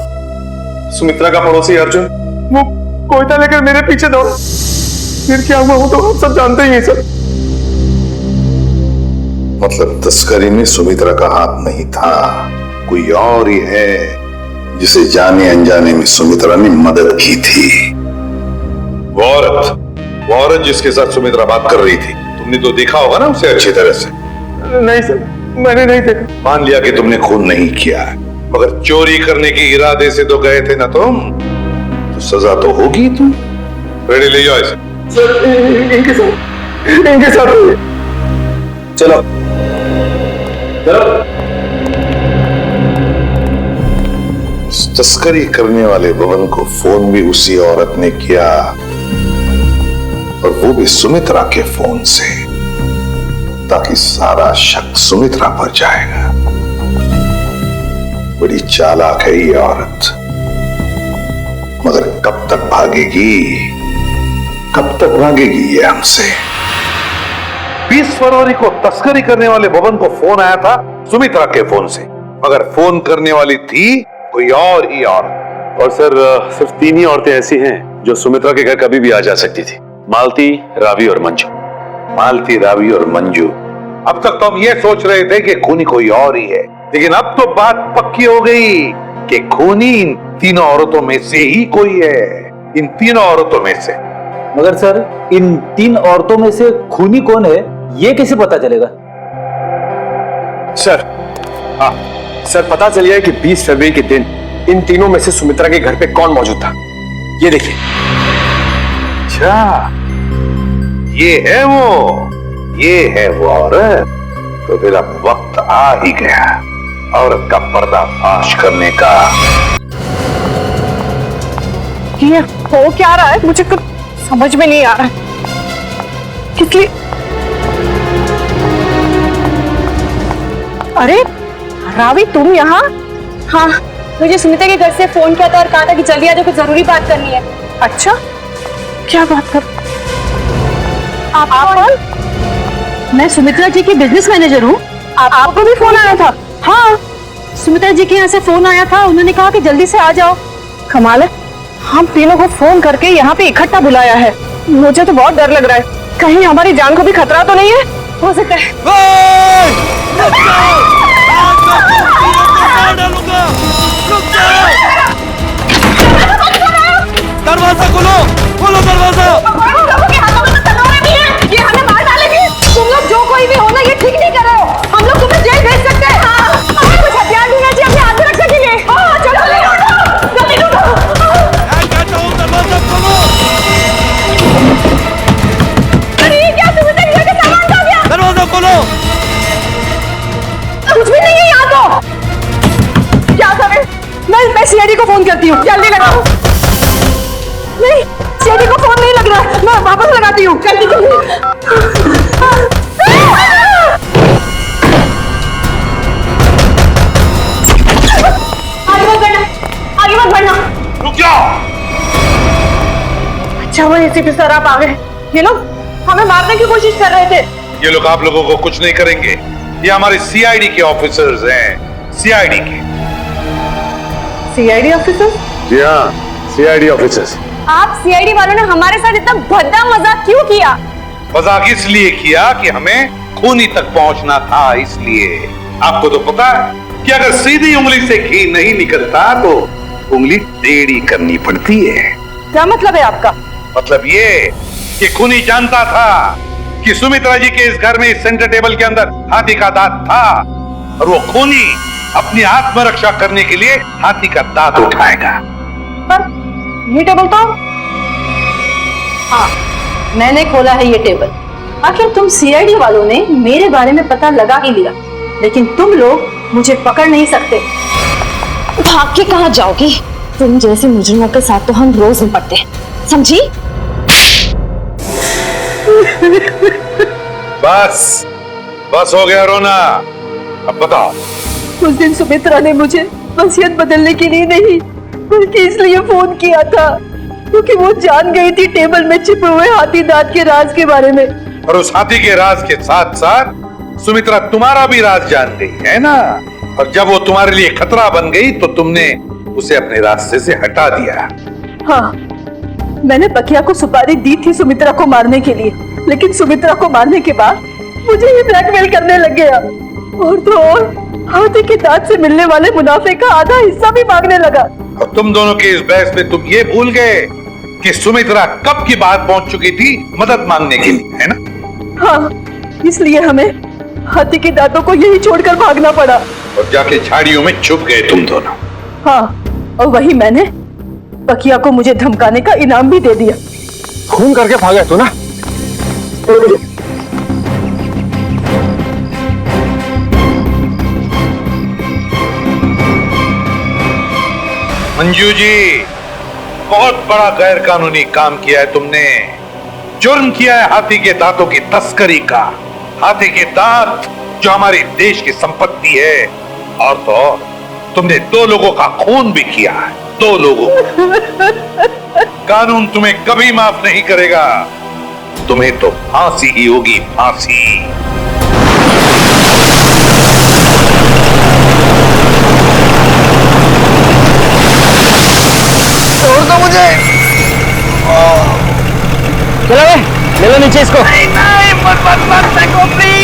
सुमित्रा का पड़ोसी अर्जुन वो कोयता लेकर मेरे पीछे दौड़ा। फिर क्या हुआ वो तो आप सब जानते ही हैं सर। मतलब तस्करी में सुमित्रा का हाथ नहीं था, कोई और ही है जिसे जाने अनजाने में सुमित्रा ने मदद की थी। वो औरत जिसके साथ सुमित्रा बात कर रही थी, तुमने तो देखा होगा ना उसे अच्छी तरह से? नहीं सर, मैंने नहीं देखा। मान लिया कि तुमने खून नहीं किया, मगर चोरी करने के इरादे से तो गए थे ना तुम, तो सजा तो होगी तुम। रेडी, ले जाओ इसे। सर इनके साथ चलो चलो। तस्करी करने वाले बबन को फोन भी उसी औरत ने किया, और वो भी सुमित्रा के फोन से, ताकि सारा शक सुमित्रा पर जाएगा। बड़ी चालाक है ये औरत, मगर कब तक भागेगी, कब तक भागेगी ये हमसे? 20 फरवरी को तस्करी करने वाले बबन को फोन आया था सुमित्रा के फोन से, मगर फोन करने वाली थी कोई और ही औरत। और सर सिर्फ 3 ही औरतें ऐसी हैं जो सुमित्रा के घर कभी भी आ जा सकती थी, मालती, रावी और मंजू। मालती, रावी और मंजू। अब तक तो हम ये सोच रहे थे कि खूनी कोई और ही है, लेकिन अब तो बात पक्की हो गई कि खूनी इन तीनों औरतों में से ही कोई है, इन तीनों औरतों में से। मगर सर, इन 3 औरतों में से खूनी कौन है ये कैसे पता चलेगा? सर, हाँ सर, पता चल गया कि 20 फरवरी के दिन इन तीनों में से सुमित्रा के घर पे कौन मौजूद था। ये देखिए। अच्छा, ये है वो औरत। तो फिर अब वक्त आ ही गया औरत का पर्दाफाश करने का। ये हो क्या रहा है, मुझे कुछ समझ में नहीं आ रहा है। किस लिए? अरे रावी, तुम यहाँ? हाँ, मुझे सुमित्रा के घर से फोन किया था और कहा था कि जल्दी आ जाओ, कुछ जरूरी बात करनी है। अच्छा, क्या बात कर? आप कौन? मैं सुमित्रा जी की बिजनेस मैनेजर हूँ। आपको भी फोन आया था? हाँ, सुमित्रा जी के यहाँ से फोन आया था, उन्होंने कहा कि जल्दी से आ जाओ। कमाल है, हम तीनों को फोन करके यहाँ पे इकट्ठा बुलाया है। मुझे तो बहुत डर लग रहा है, कहीं हमारी जान को भी खतरा तो नहीं है? हो सकता है। दरवाजा खोलो, खोलो दरवाजा। ये हमें मार डालेंगे। तुम लोग जो कोई भी हो ना, ये ठीक नहीं कर रहे हो। हम लोग तुम्हें जेल भेज सकते हैं। हमें कुछ हथियार देना चाहिए अपनी आत्मरक्षा के लिए। हाँ, चलो जल्दी दरवाजा खोलो। अरे ये क्या, सुमित्रा के घर के सामान खा गया। दरवाजा खोलो। कुछ भी नहीं है यहाँ तो। क्या करें? मैं सीआईडी को फोन करती हूँ, जल्दी लगाओ। नहीं, सीआईडी को फोन नहीं लग रहा है, मैं वापस लगाती हूँ। जल्दी आगे मत बढ़ना, आगे मत बढ़ना। जाओ। अच्छा वो एसीपी सर आप आ गए। ये लोग हमें मारने की कोशिश कर रहे थे। ये लोग आप लोगों को कुछ नहीं करेंगे। ये हमारे सीआईडी के ऑफिसर्स हैं, सीआईडी के। CID officer? जी हाँ, सीआईडी ऑफिसर्स। आप सीआईडी वालों ने हमारे साथ इतना भद्दा मजाक क्यों किया? मजाक इसलिए किया कि हमें खूनी तक पहुंचना था, इसलिए। आपको तो पता है कि अगर सीधी उंगली से घी नहीं निकलता तो उंगली टेढ़ी करनी पड़ती है। क्या मतलब है आपका? मतलब ये कि खूनी जानता था कि सुमित्रा जी के इस घर में, इस सेंटर टेबल के अंदर हाथी का दांत था, और वो खूनी अपनी आत्मरक्षा करने के लिए हाथी का दांत उठाएगा। पर ये टेबल तो हाँ मैंने खोला है ये टेबल। आखिर तुम सीआईडी वालों ने मेरे बारे में पता लगा ही लिया, लेकिन तुम लोग मुझे पकड़ नहीं सकते। भाग के कहाँ जाओगी? तुम जैसे मुजरिमों के साथ तो हम रोज निपटते हैं, समझी? बस बस हो गया रोना। अब बताओ। उस दिन सुमित्रा ने मुझे वसीयत बदलने के लिए नहीं बल्कि इसलिए फोन किया था क्योंकि वो जान गई थी टेबल में छिपे हुए हाथी दांत के राज के बारे में। और उस हाथी के राज के साथ साथ सुमित्रा तुम्हारा भी राज जान गई है ना। और जब वो तुम्हारे लिए खतरा बन गई तो तुमने उसे अपने रास्ते से हटा दिया। हाँ, मैंने बकिया को सुपारी दी थी सुमित्रा को मारने के लिए, लेकिन सुमित्रा को मारने के बाद मुझे ही ब्लैकमेल करने लग गया। और तो और हाथी के दांत से मिलने वाले मुनाफे का आधा हिस्सा भी मांगने लगा। और तुम दोनों के इस बहस में तुम ये भूल गए कि सुमित्रा कब की बात पहुंच चुकी थी मदद मांगने के लिए, है ना? हाँ, इसलिए हमें हाथी के दांतों को यही छोड़कर भागना पड़ा। और जाके झाड़ियों में छुप गए तुम दोनों। हाँ, और वही मैंने बकिया को मुझे धमकाने का इनाम भी दे दिया। खून करके भागा तो ना। मंजू जी, बहुत बड़ा गैर कानूनी काम किया है तुमने। जुर्म किया है हाथी के दांतों की तस्करी का। हाथी के दांत जो हमारे देश की संपत्ति है। और तो और तुमने 2 लोगों का खून भी किया है, 2 लोगों। कानून तुम्हें कभी माफ नहीं करेगा। तुम्हें तो फांसी ही होगी, फांसी। छोड़ दो मुझे। चलो ले लो नीचे इसको। नहीं नहीं, मत मत मत फेंको प्लीज।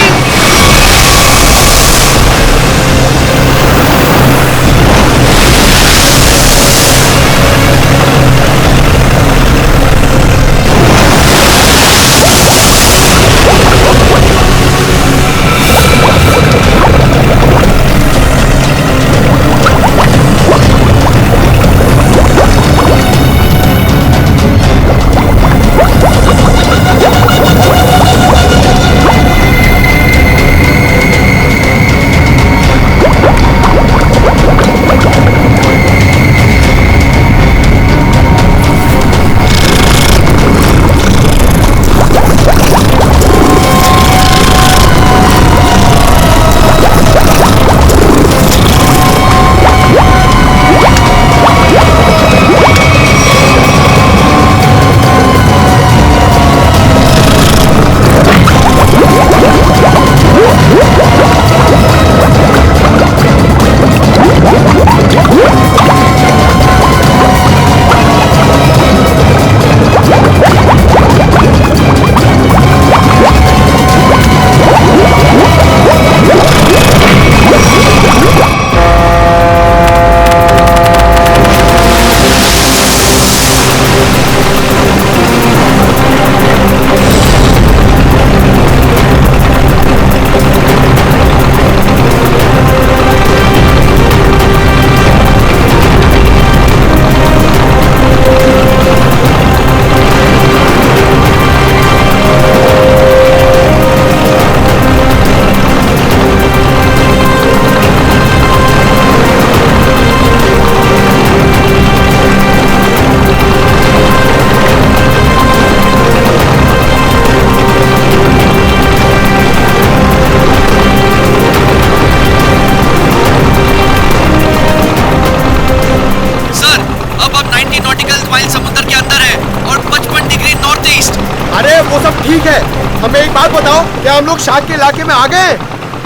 ठीक है, हमें एक बात बताओ, क्या हम लोग शार्क के इलाके में आ गए?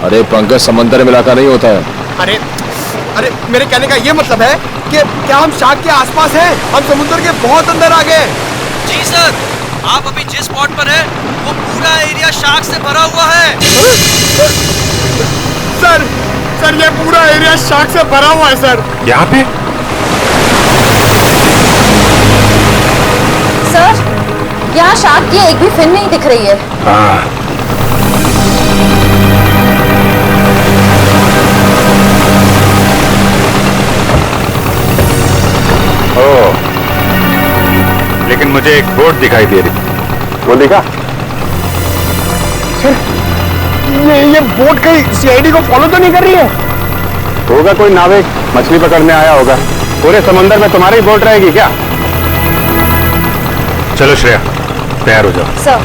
अरे पंकज, समंदर में इलाका नहीं होता है। अरे अरे मेरे कहने का ये मतलब है कि क्या हम शार्क के आसपास हैं? हम समुद्र के बहुत अंदर आ गए। जी सर, आप अभी जिस स्पॉट पर हैं, वो पूरा एरिया शार्क से भरा हुआ है। सर ये पूरा एरिया शार्क से भरा हुआ है सर। यहाँ पे सर, यहाँ शार्क की एक भी फिन नहीं दिख रही है। लेकिन मुझे एक बोट दिखाई दे रही। वो देखा? ये बोट कहीं सीआईडी को फॉलो तो नहीं कर रही है? होगा कोई नाविक मछली पकड़ने आया होगा। पूरे समंदर में तुम्हारी बोट रहेगी क्या? चलो श्रेया, तैयार हो जाओ। सर,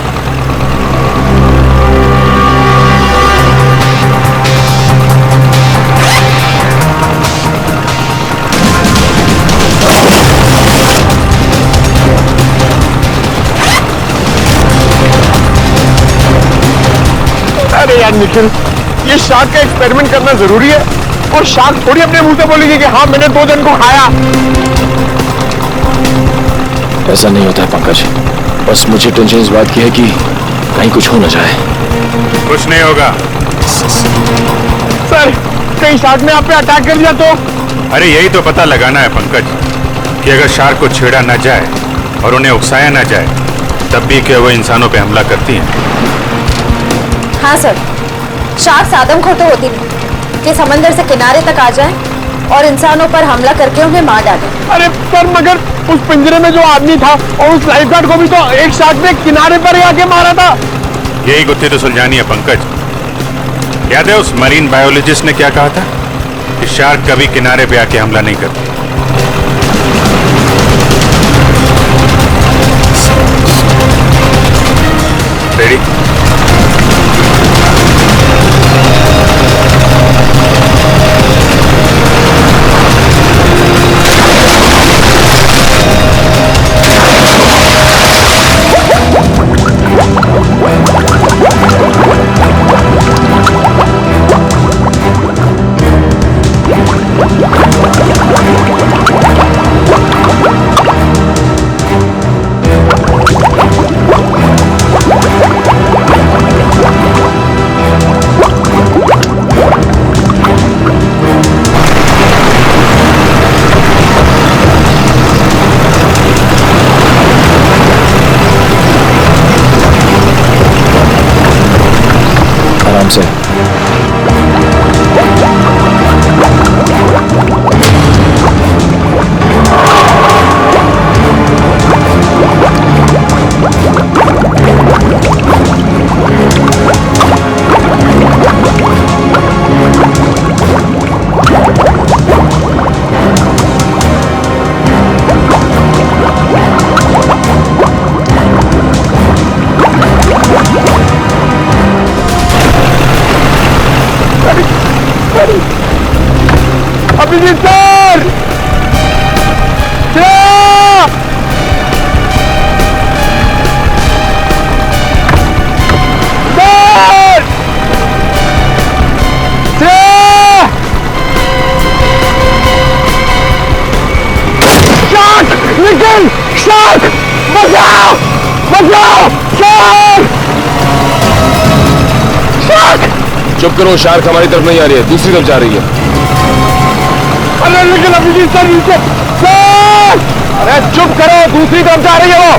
अरे यार निखिल, ये शार्क का एक्सपेरिमेंट करना जरूरी है? और शार्क थोड़ी अपने मुंह से बोलेगी कि हाँ मैंने 2 जन को खाया। ऐसा नहीं होता है पंकज, बस मुझे टेंशन इस बात की है कि कहीं कुछ हो न जाए। कुछ नहीं होगा। सर, कहीं शार्क ने आप पे अटैक कर दिया तो? अरे यही तो पता लगाना है पंकज, कि अगर शार्क को छेड़ा ना जाए और उन्हें उकसाया ना जाए, तब भी क्या वो इंसानों पे हमला करती हैं? हाँ सर, शार्क आदमखोर तो होती नहीं कि समंदर से किनारे तक आ जाए और इंसानों पर हमला करके उन्हें मार डाले। अरे पर मगर उस पिंजरे में जो आदमी था और उस लाइफगार्ड को भी तो एक शार्क ने किनारे पर ही आके मारा था। यही गुत्थी तो सुलझानी है पंकज। याद है उस मरीन बायोलॉजिस्ट ने क्या कहा था कि शार्क कभी किनारे पे आके हमला नहीं करती। रेडी? आराम से। अभिजीत सर! शार्क! निकल! शार्क! बचाओ! बचाओ! शार्क! शार्क! चुप करो, शार्क हमारी तरफ नहीं आ रही है, दूसरी तरफ जा रही है। अरे लेकिन अभिजीत सर नीचे! सर! अरे चुप करो, दूसरी तरफ जा रही है वो।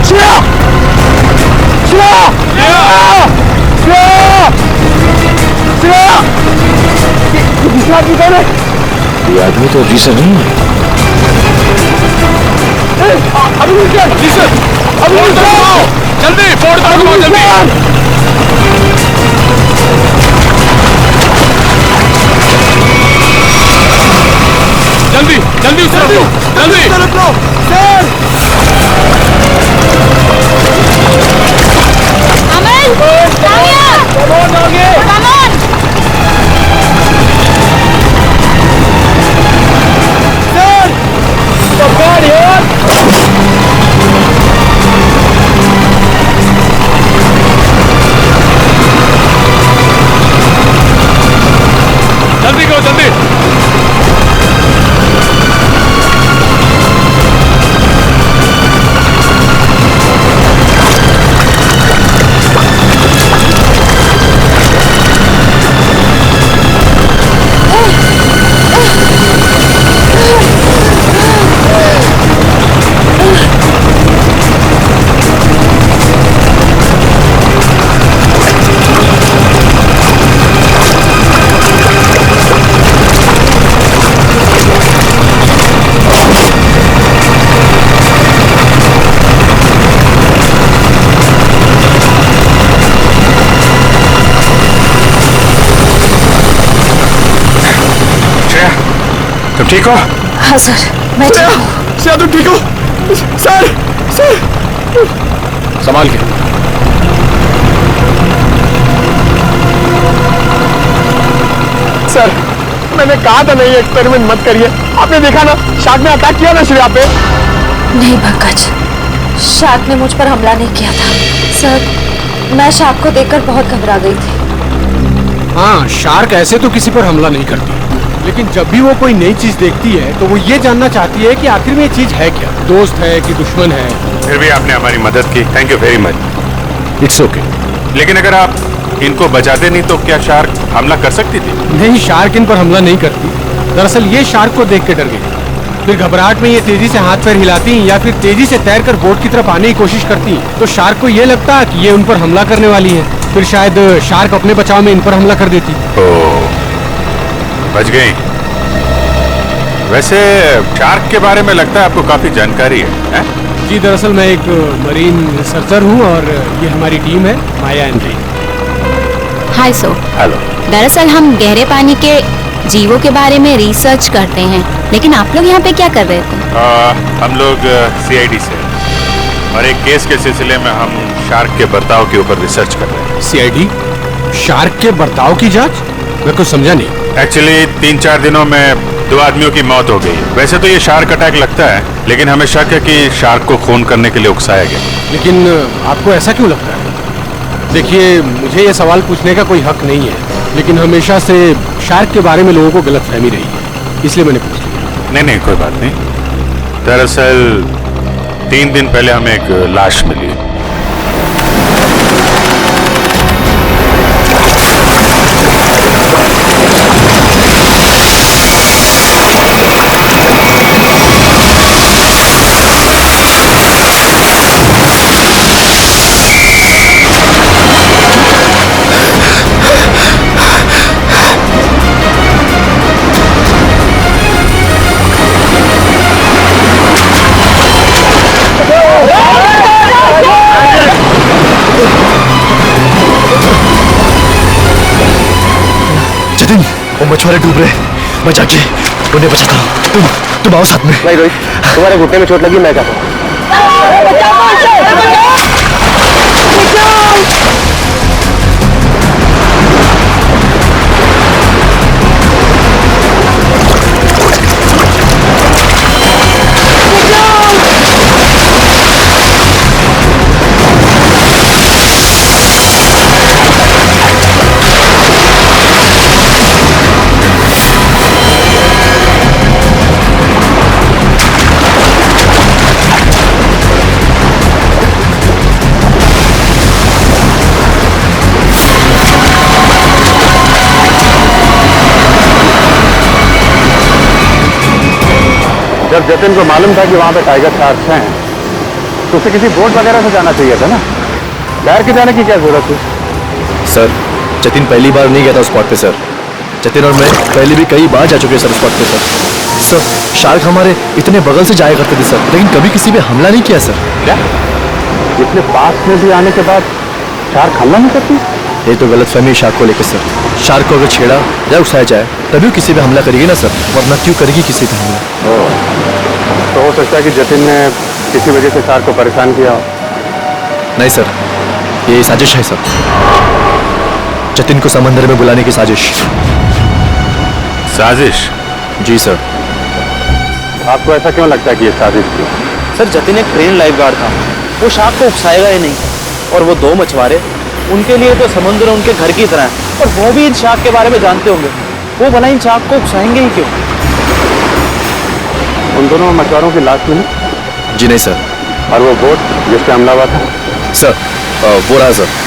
ये आदमी तो अभी से नहीं है। जल्दी फोड़ दो, जल्दी। जल्दी जल्दी उस तरफ लो, जल्दी। जल्दी करो, जल्दी। तुम ठीक हो? हाँ सर, मैं ठीक हूँ। श्रेया तुम ठीक हो? सर सर संभाल के। सर मैंने कहा था नहीं एक्सपेरिमेंट मत करिए। आपने देखा ना शार्क ने अटैक किया ना श्रेया पे। नहीं पंकज, शार्क ने मुझ पर हमला नहीं किया था। सर मैं शार्क को देखकर बहुत घबरा गई थी। हाँ, शार्क ऐसे तो किसी पर हमला नहीं करती, लेकिन जब भी वो कोई नई चीज देखती है तो वो ये जानना चाहती है कि आखिर में ये चीज है क्या, दोस्त है कि दुश्मन है। फिर भी आपने हमारी मदद की, thank you very much. It's okay. लेकिन अगर आप इनको बचाते नहीं तो क्या शार्क हमला कर सकती थी? नहीं, शार्क इन पर हमला नहीं करती। दरअसल ये शार्क को देख के डर गई, फिर घबराहट में ये तेजी से हाथ पैर हिलाती या फिर तेजी से तैरकर बोट की तरफ आने की कोशिश करती, तो शार्क को ये लगता कि ये उन पर हमला करने वाली है। फिर शायद शार्क अपने बचाव में इन पर हमला कर देती। बच गई। वैसे शार्क के बारे में लगता है आपको काफी जानकारी है? जी दरअसल मैं एक मरीन रिसर्चर हूँ और ये हमारी टीम है, माया and re. Hi so. Hello. दरअसल हम गहरे पानी के जीवों के बारे में रिसर्च करते हैं, लेकिन आप लोग यहाँ पे क्या कर रहे थे? हम लोग CID से और एक केस के सिलसिले में हम शार्क के बर्ताव के ऊपर रिसर्च कर रहे हैं। CID? शार्क के बर्ताव की जांच? मैं कुछ समझा नहीं। एक्चुअली 3-4 दिनों में 2 आदमियों की मौत हो गई। वैसे तो ये शार्क अटैक लगता है, लेकिन हमें शक है कि शार्क को खून करने के लिए उकसाया गया। लेकिन आपको ऐसा क्यों लगता है? देखिए, मुझे ये सवाल पूछने का कोई हक नहीं है, लेकिन हमेशा से शार्क के बारे में लोगों को गलतफहमी रही है, इसलिए मैंने पूछ लिया। नहीं, कोई बात नहीं। दरअसल 3 दिन पहले हमें एक लाश मिली। वो मछुआरे डूब रहे, मैं जाके उन्हें बचाता हूँ। तुम आओ साथ में। नहीं रोहित, तुम्हारे घुटने में चोट लगी, मैं जाता हूँ। जब जतिन को मालूम था कि वहां पे टाइगर शार्क्स हैं, तो उसे किसी बोट वगैरह से जाना चाहिए था ना, तैर के जाने की क्या जरूरत थी? सर जतिन पहली बार नहीं गया था उस स्पॉट पे सर। जतिन और मैं पहले भी कई बार जा चुके हैं सर उस स्पॉट पे सर। सर शार्क हमारे इतने बगल से जाया करते थे सर, लेकिन कभी किसी पे हमला नहीं किया सर। क्या इतने पास में भी आने के बाद शार्क हमला नहीं करती? ये तो गलत फहमी शार्क को लेकर सर। शार्क को अगर छेड़ा या उठाया जाए तभी वो किसी पे हमला करेगी ना सर, वरना क्यों करेगी किसी पे हमला? तो हो सकता है कि जतिन ने किसी वजह से शार्क को परेशान किया हो। नहीं सर, ये साजिश है सर, जतिन को समंदर में बुलाने की साजिश। साजिश? जी सर। आपको ऐसा क्यों लगता है कि ये साजिश थी? सर जतिन एक ट्रेन लाइफ गार्ड था, वो शार्क को उकसाएगा ही नहीं। और वो दो मछुआरे, उनके लिए तो समुद्र उनके घर की तरह है, और वो भी इन शार्क के बारे में जानते होंगे, वो भला इन शार्क को उकसाएंगे ही क्यों? उन दोनों मछुआरों की लाश मिली? जी नहीं सर। और वो बोट जिस पे हमला हुआ था? सर वो रहा सर।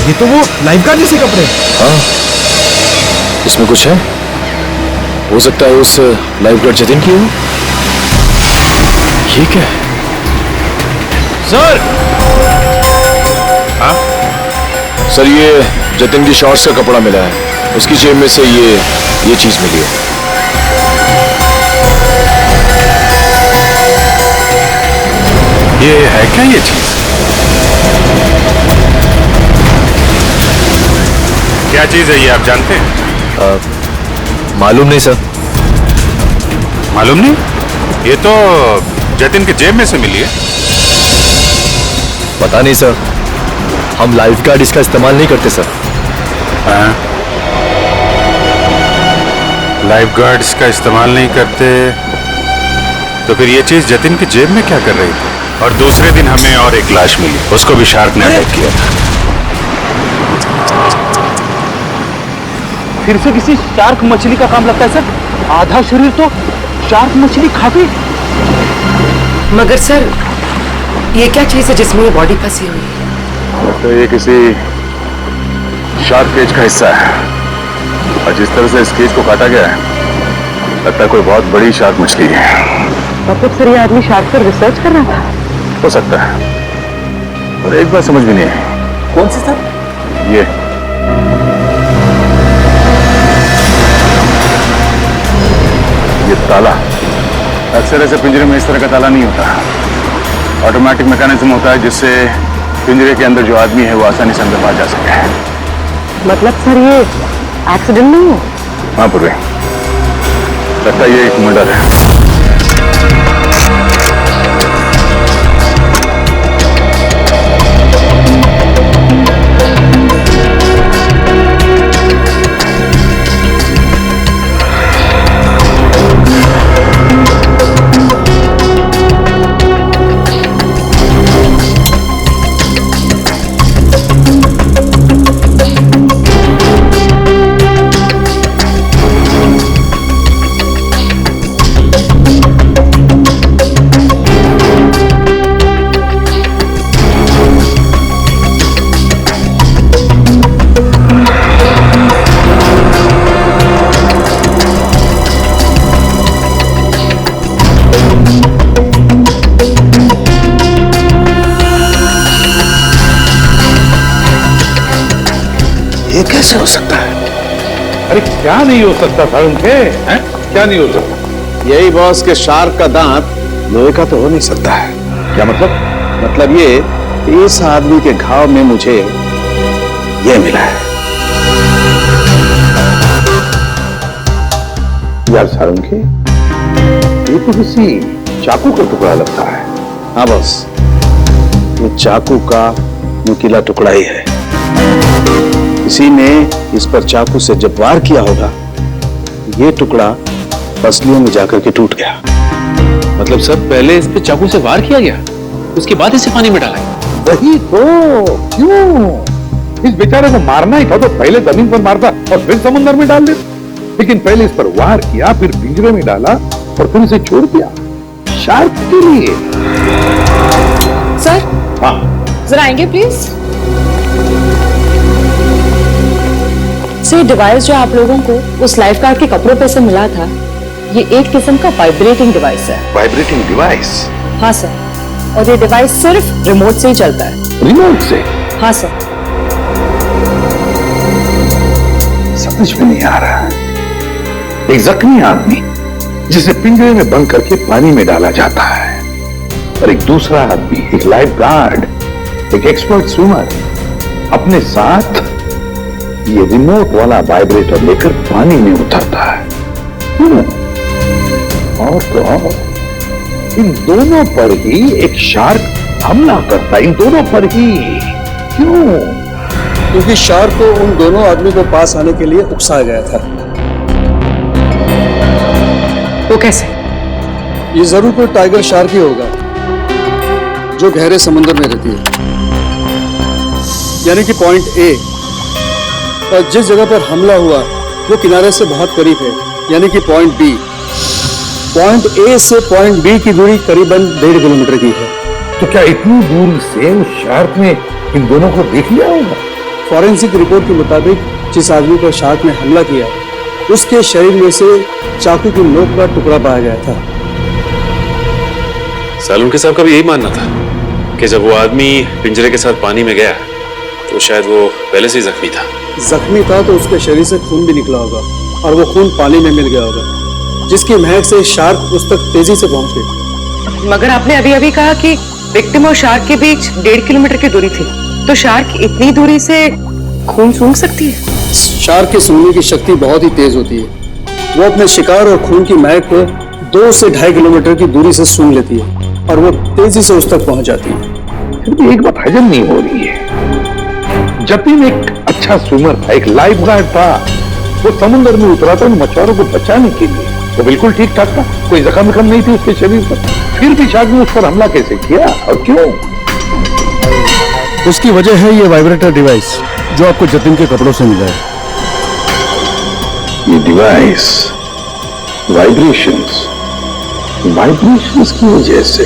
ये तो वो लाइफगार्ड जैसे कपड़े। हाँ, इसमें कुछ है, हो सकता है उस लाइफगार्ड जतिन की हो। ये क्या है? सर। हाँ सर ये जतिन की शॉर्ट्स का कपड़ा मिला है, उसकी जेब में से ये चीज मिली है। ये है क्या ये चीज? क्या चीज है ये, आप जानते हैं? मालूम नहीं सर। मालूम नहीं? ये तो जतिन के जेब में से मिली है। पता नहीं सर, हम लाइफगार्ड इसका इस्तेमाल नहीं करते सर। हाँ? लाइफगार्ड इसका इस्तेमाल नहीं करते तो फिर ये चीज जतिन की जेब में क्या कर रही थी? और दूसरे दिन हमें और एक लाश मिली, उसको भी शार्क ने अटैक किया था। फिर से किसी शार्क मछली का काम लगता है सर, आधा शरीर तो शार्क मछली खा गई। मगर सर ये क्या चीज है जिसमें ये बॉडी फंसी हुई है? तो ये किसी शार्क केज का हिस्सा है, और जिस तरह से इस केज को काटा गया है लगता है कोई बहुत बड़ी शार्क मछली है। मतलब सर ये आदमी शार्क पर रिसर्च कर रहा था? हो सकता है, और एक बात समझ में नहीं आई। कौन सी सर? ये ताला अक्सर ऐसे पिंजरे में इस तरह का ताला नहीं होता, ऑटोमेटिक मैकेनिज्म होता है जिससे पिंजरे के अंदर जो आदमी है वो आसानी से अंदर बाहर जा सके। मतलब सर ये एक्सीडेंट नहीं है? हाँ पूर्वी, लगता है ये एक मर्डर है। ये कैसे हो सकता है? अरे क्या नहीं हो सकता था उनके, हैं? क्या नहीं हो सकता? यही बॉस के शार्क का दांत लोहे का तो हो नहीं सकता है। क्या मतलब? मतलब ये इस आदमी के घाव में मुझे ये मिला है। यार सारंगी, ये तो किसी चाकू का टुकड़ा लगता है। हाँ बॉस, ये चाकू का नुकीला टुकड़ा ही है। किसी ने इस पर चाकू से जब वार किया होगा, ये टुकड़ा पसलियों में जाकर के टूट गया। मतलब सर पहले इस पे चाकू से वार किया गया, उसके बाद इसे पानी में डाला गया? वही तो। क्यों? इस बेचारे को मारना ही था तो पहले जमीन पर मारता और फिर समुद्र में डाल देता। लेकिन पहले इस पर वार किया, फिर पिंजरे में डाला और फिर इसे छोड़ दिया शार्क के लिए। सर हाँ, जरा आएंगे प्लीज। सर डिवाइस जो आप लोगों को उस लाइफ गार्ड के कपड़ों पे से मिला था, ये एक किस्म का वाइब्रेटिंग डिवाइस है। Vibrating device? हाँ सर, और ये डिवाइस सिर्फ रिमोट से ही चलता है। रिमोट से? हाँ सर। समझ में नहीं आ रहा। एक जख्मी आदमी जिसे पिंजरे में बंद करके पानी में डाला जाता है, और एक दूसरा आदमी, एक लाइफ गार्ड, एक एक्सपर्ट स्विमर अपने साथ ये रिमोट वाला वाइब्रेटर लेकर पानी में उतरता है। और तो और, इन दोनों पर ही एक शार्क हमला करता है, इन दोनों पर ही। क्यों? क्योंकि शार्क को उन दोनों आदमी को पास आने के लिए उकसाया गया था। वो कैसे? ये जरूर कोई टाइगर शार्क ही होगा जो गहरे समुद्र में रहती है, यानी कि पॉइंट ए। और जिस जगह पर हमला हुआ वो किनारे से बहुत करीब है, यानी कि पॉइंट बी। पॉइंट ए से पॉइंट बी की दूरी करीबन 1.5 किलोमीटर की है। तो क्या इतनी दूर से उस शार्क ने इन दोनों को देख लिया होगा? फॉरेंसिक रिपोर्ट के मुताबिक जिस आदमी पर शार्क ने हमला किया, उसके शरीर में से चाकू की नोक का टुकड़ा पाया गया था। सालुंके साहब का भी यही मानना था कि जब वो आदमी पिंजरे के साथ पानी में गया तो शायद वो पहले से ही जख्मी था। जख्मी था तो उसके शरीर से खून भी निकला होगा, और वो खून पानी में मिल गया होगा, जिसकी महक से शार्क उस तक तेजी से पहुंच गई। मगर आपने अभी अभी कहा कि विक्टिम और शार्क के बीच 1.5 किलोमीटर की दूरी थी, तो शार्क इतनी दूरी से खून सूंघ सकती है? शार्क की सूंघने की शक्ति बहुत ही तेज होती है। वो अपने शिकार और खून की महक को 2 से 2.5 किलोमीटर की दूरी से सूंघ लेती है, और वो तेजी से उस तक पहुंच जाती है। फिर भी एक बात हजम नहीं हो रही है। जतिन एक अच्छा स्विमर था, एक लाइफ गार्ड था। वो समुद्र में उतरा था मछुआरों को बचाने के लिए। वो बिल्कुल ठीक ठाक था, कोई जख्म नहीं थी उसके शरीर पर। फिर भी शार्क ने उस पर हमला कैसे किया और क्यों? उसकी वजह है ये वाइब्रेटर डिवाइस जो आपको जतिन के कपड़ों से मिला है। ये डिवाइस वाइब्रेशंस की वजह से।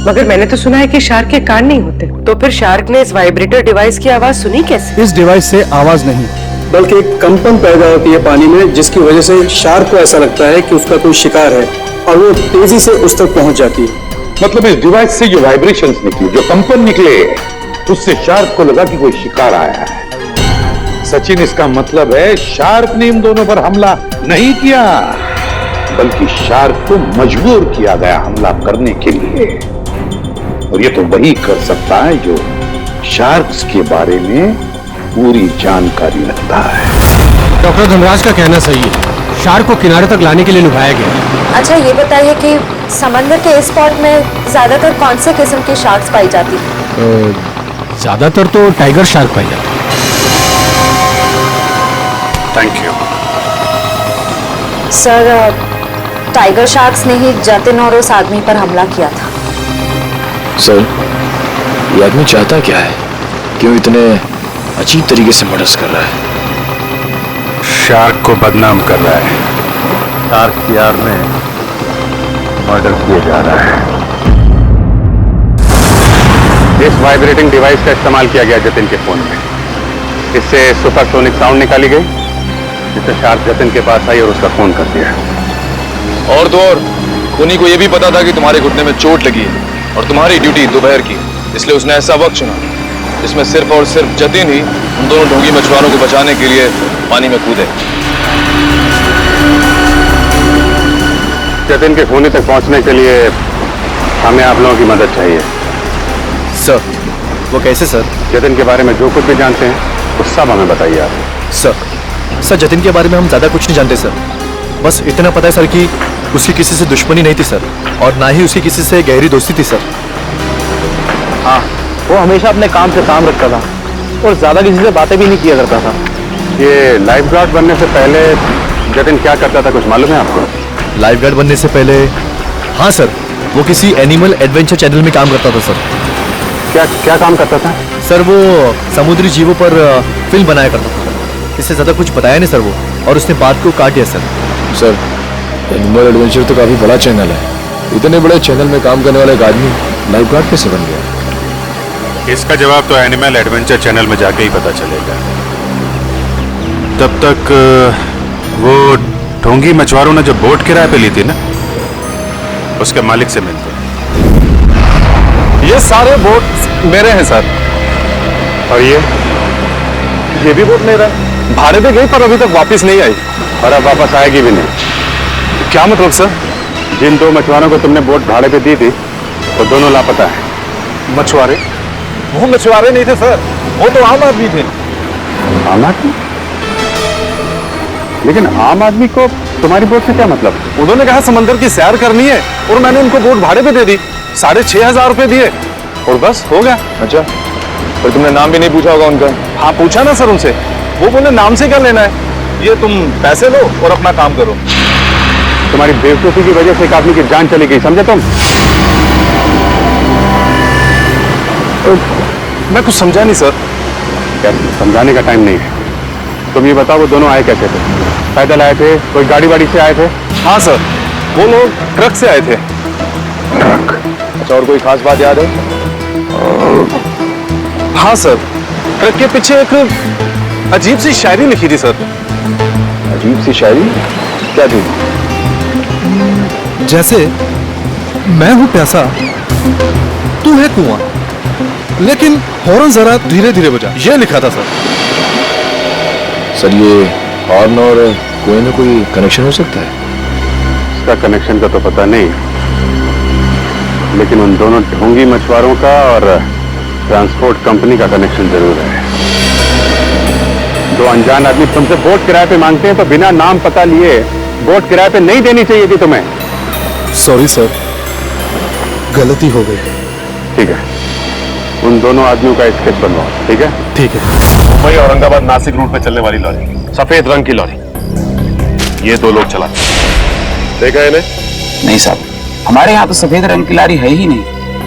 मगर मैंने तो सुना है कि शार्क के कान नहीं होते, तो फिर शार्क ने इस वाइब्रेटर डिवाइस की आवाज सुनी कैसे? इस डिवाइस से आवाज नहीं, बल्कि एक कंपन पैदा होती है पानी में, जिसकी वजह से शार्क को ऐसा लगता है कि उसका कोई शिकार है, और वो तेजी से उस तक पहुंच जाती है। मतलब इस डिवाइस से जो वाइब्रेशंस निकली, जो कंपन निकले, उससे शार्क को लगा कि कोई शिकार आया है। सचिन, इसका मतलब है शार्क ने इन दोनों पर हमला नहीं किया, बल्कि शार्क को मजबूर किया गया हमला करने के लिए। और ये तो वही कर सकता है जो शार्क्स के बारे में पूरी जानकारी रखता है। डॉक्टर धनराज का कहना सही है, शार्क को किनारे तक लाने के लिए लुभाया गया। अच्छा ये बताइए कि समंदर के इस स्पॉट में ज्यादातर कौन से किस्म की शार्क्स पाई जाती है? ज्यादातर तो टाइगर शार्क पाई जाती है। Thank you sir, tiger sharks ने ही जतिन और उस आदमी पर हमला किया था। सर, ये आदमी चाहता क्या है? क्यों इतने अजीब तरीके से मर्डर कर रहा है? शार्क को बदनाम कर रहा है। शार्क की आड़ में मर्डर किया जा रहा है। इस वाइब्रेटिंग डिवाइस का इस्तेमाल किया गया जतिन के फोन में। इससे सुपरसोनिक साउंड निकाली गई, जिससे शार्क जतिन के पास आई और उसका फोन कर दिया। और तो और खूनी को यह भी पता था कि तुम्हारे घुटने में चोट लगी है और तुम्हारी ड्यूटी दोपहर की, इसलिए उसने ऐसा वक्त चुना जिसमें सिर्फ और सिर्फ जतिन ही उन दोनों ढोंगी मछुआरों को बचाने के लिए पानी में कूदे। जतिन के खूनी तक पहुंचने के लिए हमें आप लोगों की मदद चाहिए। सर, वो कैसे सर? जतिन के बारे में जो कुछ भी जानते हैं वो सब हमें बताइए आप। सर जतिन के बारे में हम ज्यादा कुछ नहीं जानते सर। बस इतना पता है सर कि उसकी किसी से दुश्मनी नहीं थी सर, और ना ही उसकी किसी से गहरी दोस्ती थी सर। हाँ, वो हमेशा अपने काम से काम रखता था और ज्यादा किसी से बातें भी नहीं किया करता था। ये लाइफ गार्ड बनने से पहले जतिन क्या करता था, कुछ मालूम है आपको? लाइफ गार्ड बनने से पहले? हाँ सर, वो किसी एनिमल एडवेंचर चैनल में काम करता था सर। क्या क्या काम करता था? सर वो समुद्री जीवों पर फिल्म बनाया करता था। इससे ज्यादा कुछ बताया नहीं सर वो, और उसने बात को काट दिया सर। सर एनिमल एडवेंचर तो काफी बड़ा चैनल है, इतने बड़े चैनल में काम करने वाला एक आदमी लाइफ गार्ड कैसे बन गया? इसका जवाब तो एनिमल एडवेंचर चैनल में जाके ही पता चलेगा। तब तक वो ढोंगी मछुआरों ने जो बोट किराए पे ली थी ना, उसके मालिक से मिलते। ये सारे बोट मेरे हैं सर। और ये भी बोट मेरा है। भाड़े पे गई पर अभी तक वापस नहीं आई, और अब वापस आएगी भी नहीं। क्या मतलब सर? जिन दो मछुआरों को तुमने बोट भाड़े पे दी थी वो दोनों लापता है। मछुआरे? वो मछुआरे नहीं थे सर, वो तो आम आदमी थे। आम आदमी? लेकिन आम आदमी को तुम्हारी बोट से क्या मतलब? उन्होंने कहा समंदर की सैर करनी है और मैंने उनको बोट भाड़े पे दे दी, 6,500 रुपए दिए और बस हो गया। अच्छा, पर तुमने नाम भी नहीं पूछा होगा उनका? हाँ पूछा ना सर उनसे, वो बोले नाम से क्या लेना है, ये तुम पैसे लो और अपना काम करो। तुम्हारी बेवकूफी की वजह से एक आदमी की जान चली गई, समझे तुम? मैं कुछ समझा नहीं सर। क्या समझाने का टाइम नहीं है। तुम ये बताओ वो दोनों आए कैसे थे? पैदल आए थे, कोई गाड़ी वाड़ी से आए थे? हाँ सर, वो लोग ट्रक से आए थे। ट्रक? अच्छा, और कोई खास बात याद है? हाँ सर, ट्रक के पीछे एक अजीब सी शायरी लिखी थी सर। अजीब सी शायरी? क्या थी? जैसे मैं हूं प्यासा, तू है कुआं, लेकिन हॉर्न जरा धीरे धीरे बजा, ये लिखा था सर। सर ये हॉर्न और कुएं में कोई कनेक्शन हो सकता है? इसका कनेक्शन का तो पता नहीं, लेकिन उन दोनों ढोंगी मछुआरों का और ट्रांसपोर्ट कंपनी का कनेक्शन जरूर है। दो अनजान आदमी तुमसे बोट किराए पे मांगते हैं तो बिना नाम पता लिए बोट किराए पे नहीं देनी चाहिए थी तुम्हें। सॉरी सर, गलती हो गई। ठीक है, उन दोनों आदमियों का स्केच बनवाओ। ठीक है? ठीक है। मुंबई औरंगाबाद नासिक रूट पे चलने वाली लॉरी, सफेद रंग की लॉरी, ये दो लोग चला। देखा है इन्हें? नहीं साहब, हमारे यहाँ तो सफेद रंग की लॉरी है ही नहीं।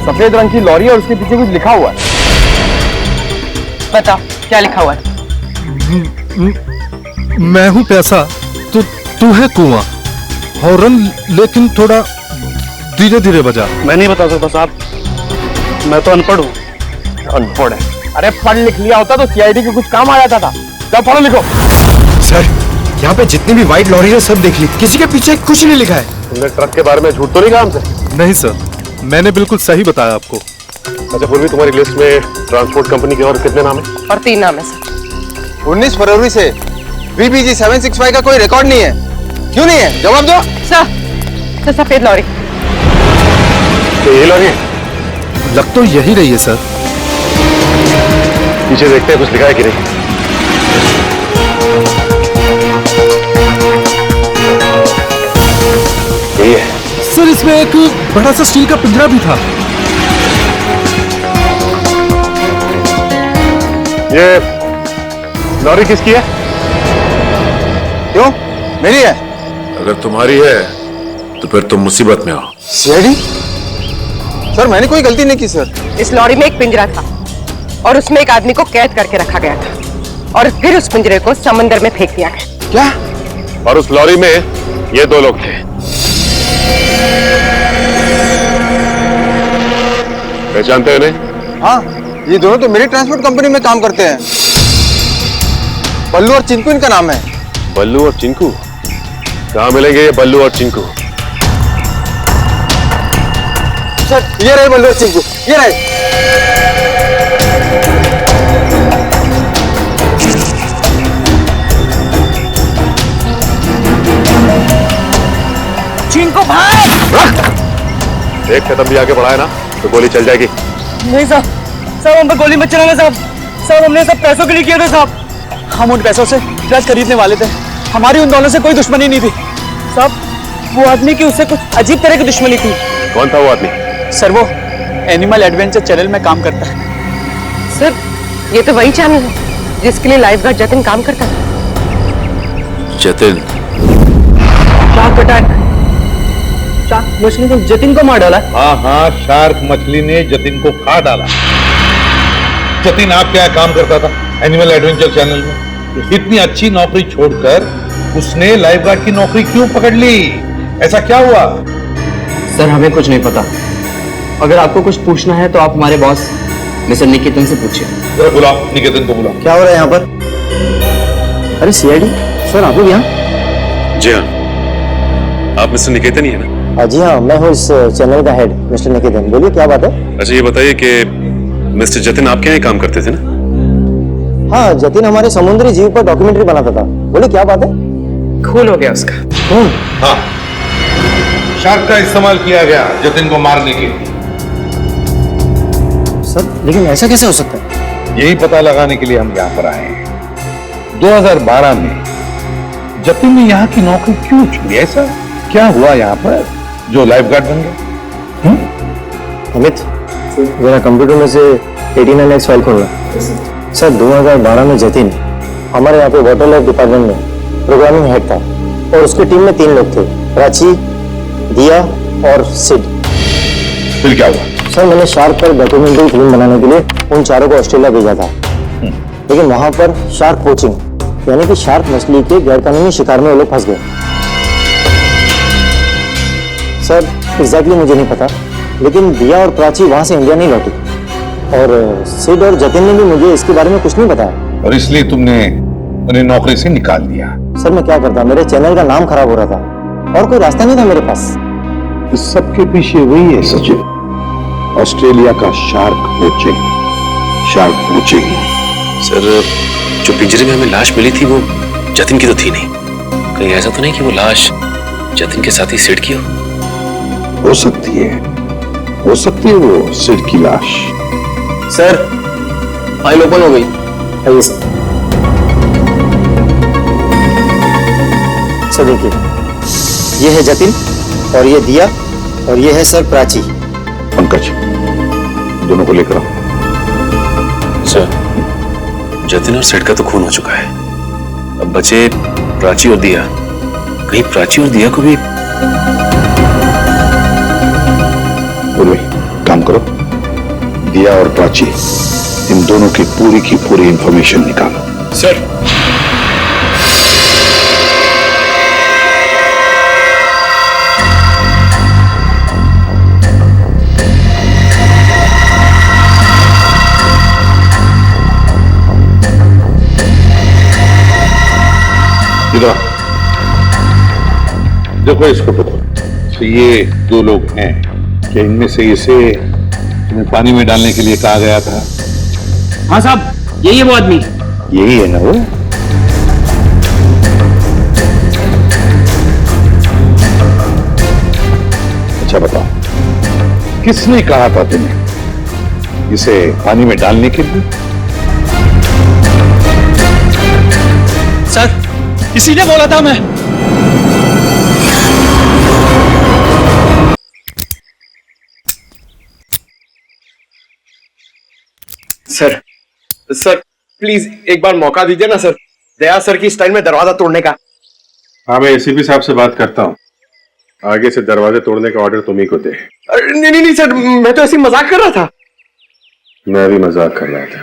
सफेद रंग की लॉरी और उसके पीछे कुछ लिखा हुआ है। बता क्या लिखा हुआ है? मैं हूं प्यासा, तू है कुआं, हॉर्न लेकिन थोड़ा धीरे धीरे बजा। मैं नहीं बता सकता साहब, मैं तो अनपढ़ हूँ। अनपढ़ है? अरे पढ़ लिख लिया होता तो सीआईडी के कुछ काम आ जाता था। जब पढ़ो लिखो। सर यहाँ पे जितनी भी व्हाइट लॉरी है सब देख ली, किसी के पीछे कुछ नहीं लिखा है। तुमने ट्रक के बारे में झूठ तो नहीं कहा हमसे? नहीं सर, मैंने बिल्कुल सही बताया आपको। अच्छा, फिर भी तुम्हारी लिस्ट में ट्रांसपोर्ट कंपनी के और कितने नाम है? और 3 नाम है सर। 19 फरवरी से VBG 765 का कोई रिकॉर्ड नहीं है। क्यों नहीं है? जवाब दो सर। सफेद लॉरी। तो ये लॉरी है? लग तो यही रही है सर। पीछे देखते हैं कुछ लिखा है कि नहीं। यही है सर, इसमें एक बड़ा सा स्टील का पिंजरा भी था। ये लॉरी किसकी है? क्यों? मेरी है। अगर तुम्हारी है तो फिर तुम मुसीबत में हो। सीआईडी? सर मैंने कोई गलती नहीं की सर। इस लॉरी में एक पिंजरा था और उसमें एक आदमी को कैद करके रखा गया था और फिर उस पिंजरे को समंदर में फेंक दिया गया। क्या? और उस लॉरी में ये दो लोग थे। पहचानते हो इन्हें? हाँ, ये दोनों तो मेरी ट्रांसपोर्ट कंपनी में काम करते हैं। बल्लू और चिंकू इनका नाम है। बल्लू और चिंकू? कहाँ मिलेंगे ये बल्लू और चिंकू? सर ये रहे बल्लू और चिंकू, ये रहे। चिंकू भाई! एक कदम भी आगे बढ़ाए ना तो गोली चल जाएगी। नहीं साहब, साहब हम पर गोली मत चलाना साहब। साहब हमने सब पैसों के लिए किया था साहब। हम उन पैसों से फ्लैट खरीदने वाले थे, हमारी उन दोनों से कोई दुश्मनी नहीं थी साहब। वो आदमी की उससे कुछ अजीब तरह की दुश्मनी थी। कौन था वो आदमी? सर वो एनिमल एडवेंचर चैनल में काम करता है। सर ये तो वही चैनल है जिसके लिए लाइफ गार्ड जतिन काम करता था। जतिन? Shark attack. शार्क मछली ने जतिन को मार डाला। हाँ हाँ, शार्क मछली ने जतिन को खा डाला। जतिन आपके यहाँ काम करता था एनिमल एडवेंचर चैनल में। इतनी अच्छी नौकरी छोड़कर उसने लाइफगार्ड की नौकरी क्यों पकड़ ली? ऐसा क्या हुआ? सर हमें कुछ नहीं पता। अगर आपको कुछ पूछना है तो आप हमारे बॉस मिस्टर निकेतन से पूछिए। जरा बुलाओ, निकेतन को बुलाओ। क्या हो रहा है यहाँ पर? अरे सीआईडी सर, आप लोग यहाँ? जी हाँ, आप मिस्टर निकेतन ही है ना? जी हाँ, मैं हूँ इस चैनल का हेड मिस्टर निकेतन। बोलिए क्या बात है? अच्छा ये बताइए कि मिस्टर जतिन आपके यहाँ काम करते थे ना? हाँ, जतिन हमारे समुद्री जीव पर डॉक्यूमेंट्री बनाता था। बोलिए क्या बात है? खून हो गया उसका। खून? हाँ, शार्क का इस्तेमाल किया गया जतिन को मारने के लिए। सर लेकिन ऐसा कैसे हो सकता है? यही पता लगाने के लिए हम यहाँ पर आए हैं। 2012 में जतिन ने यहाँ की नौकरी क्यों छोड़ी? ऐसा क्या हुआ यहाँ पर जो लाइफगार्ड बन गया? अमित, जरा कंप्यूटर में से 89X फाइल खोलना। सर 2012 में जतिन हमारे यहाँ पे वाटर लाइफ डिपार्टमेंट में प्रोग्रामिंग हेड था और उसकी टीम में 3 लोग थे, प्राची, दिया और सिड। फिर क्या हुआ? सर मैंने शार्क पर डॉक्यूमेंट्री फिल्म बनाने के लिए उन चारों को ऑस्ट्रेलिया भेजा था, लेकिन वहां पर शार्क पोचिंग यानी कि शार्क मछली के गैरकानूनी शिकार में वो लोग फंस गए। सर एग्जैक्टली मुझे नहीं पता, लेकिन दिया और प्राची वहां से इंडिया नहीं लौटी और सिड और जतिन ने भी मुझे इसके बारे में कुछ नहीं बताया। और इसलिए तुमने उन्हें नौकरी से निकाल दिया? सर मैं क्या करता, मेरे चैनल का नाम खराब हो रहा था और कोई रास्ता नहीं था मेरे पास। इस सबके पीछे वही है सचिन, ऑस्ट्रेलिया का शार्क पोचिंग। सर जो पिंजरे में हमें लाश मिली थी वो जतिन की तो थी नहीं। कहीं ऐसा तो नहीं कि वो लाश जतिन के साथ ही सिड की हो सकती है वो सिड की लाश। सर फाइल ओपन हो गई। आइए सर देखिए, ये है जतिन और ये दिया और ये है सर प्राची। पंकज दोनों को लेकर आओ। सर जतिन और सिड का तो खून हो चुका है, अब बचे प्राची और दिया। कहीं प्राची और दिया को भी काम करो, दिया और प्राची इन दोनों की पूरी इंफॉर्मेशन निकालो। सर इधर देखो इस फोटो को। तो ये 2 लोग हैं, क्या इनमें से इसे तुम्हें पानी में डालने के लिए कहा गया था? हाँ साहब, यही है वो आदमी। यही है ना वो? अच्छा बताओ, किसने कहा था तुम्हें इसे पानी में डालने के लिए? सर इसी ने बोला था। मैं सर प्लीज एक बार मौका दीजिए ना सर, दया सर की स्टाइल में दरवाजा तोड़ने का। हाँ मैं एसीपी साहब से बात करता हूँ, आगे से दरवाजे तोड़ने का ऑर्डर तुम ही को दे। नहीं सर, मैं तो ऐसे मजाक कर रहा था। मैं भी मजाक कर रहा था।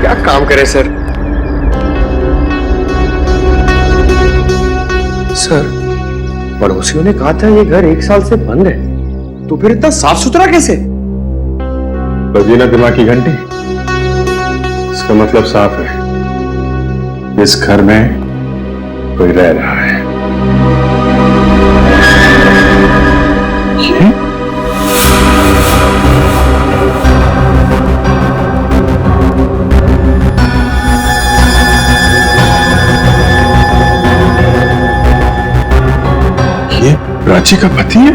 क्या काम करे सर? सर पड़ोसियों ने कहा था ये घर 1 साल से बंद है, तो फिर इतना साफ सुथरा कैसे? बजी ना दिमाग की घंटी, इसका मतलब साफ है, इस घर में कोई रह रहा है। ये प्राची का पति है?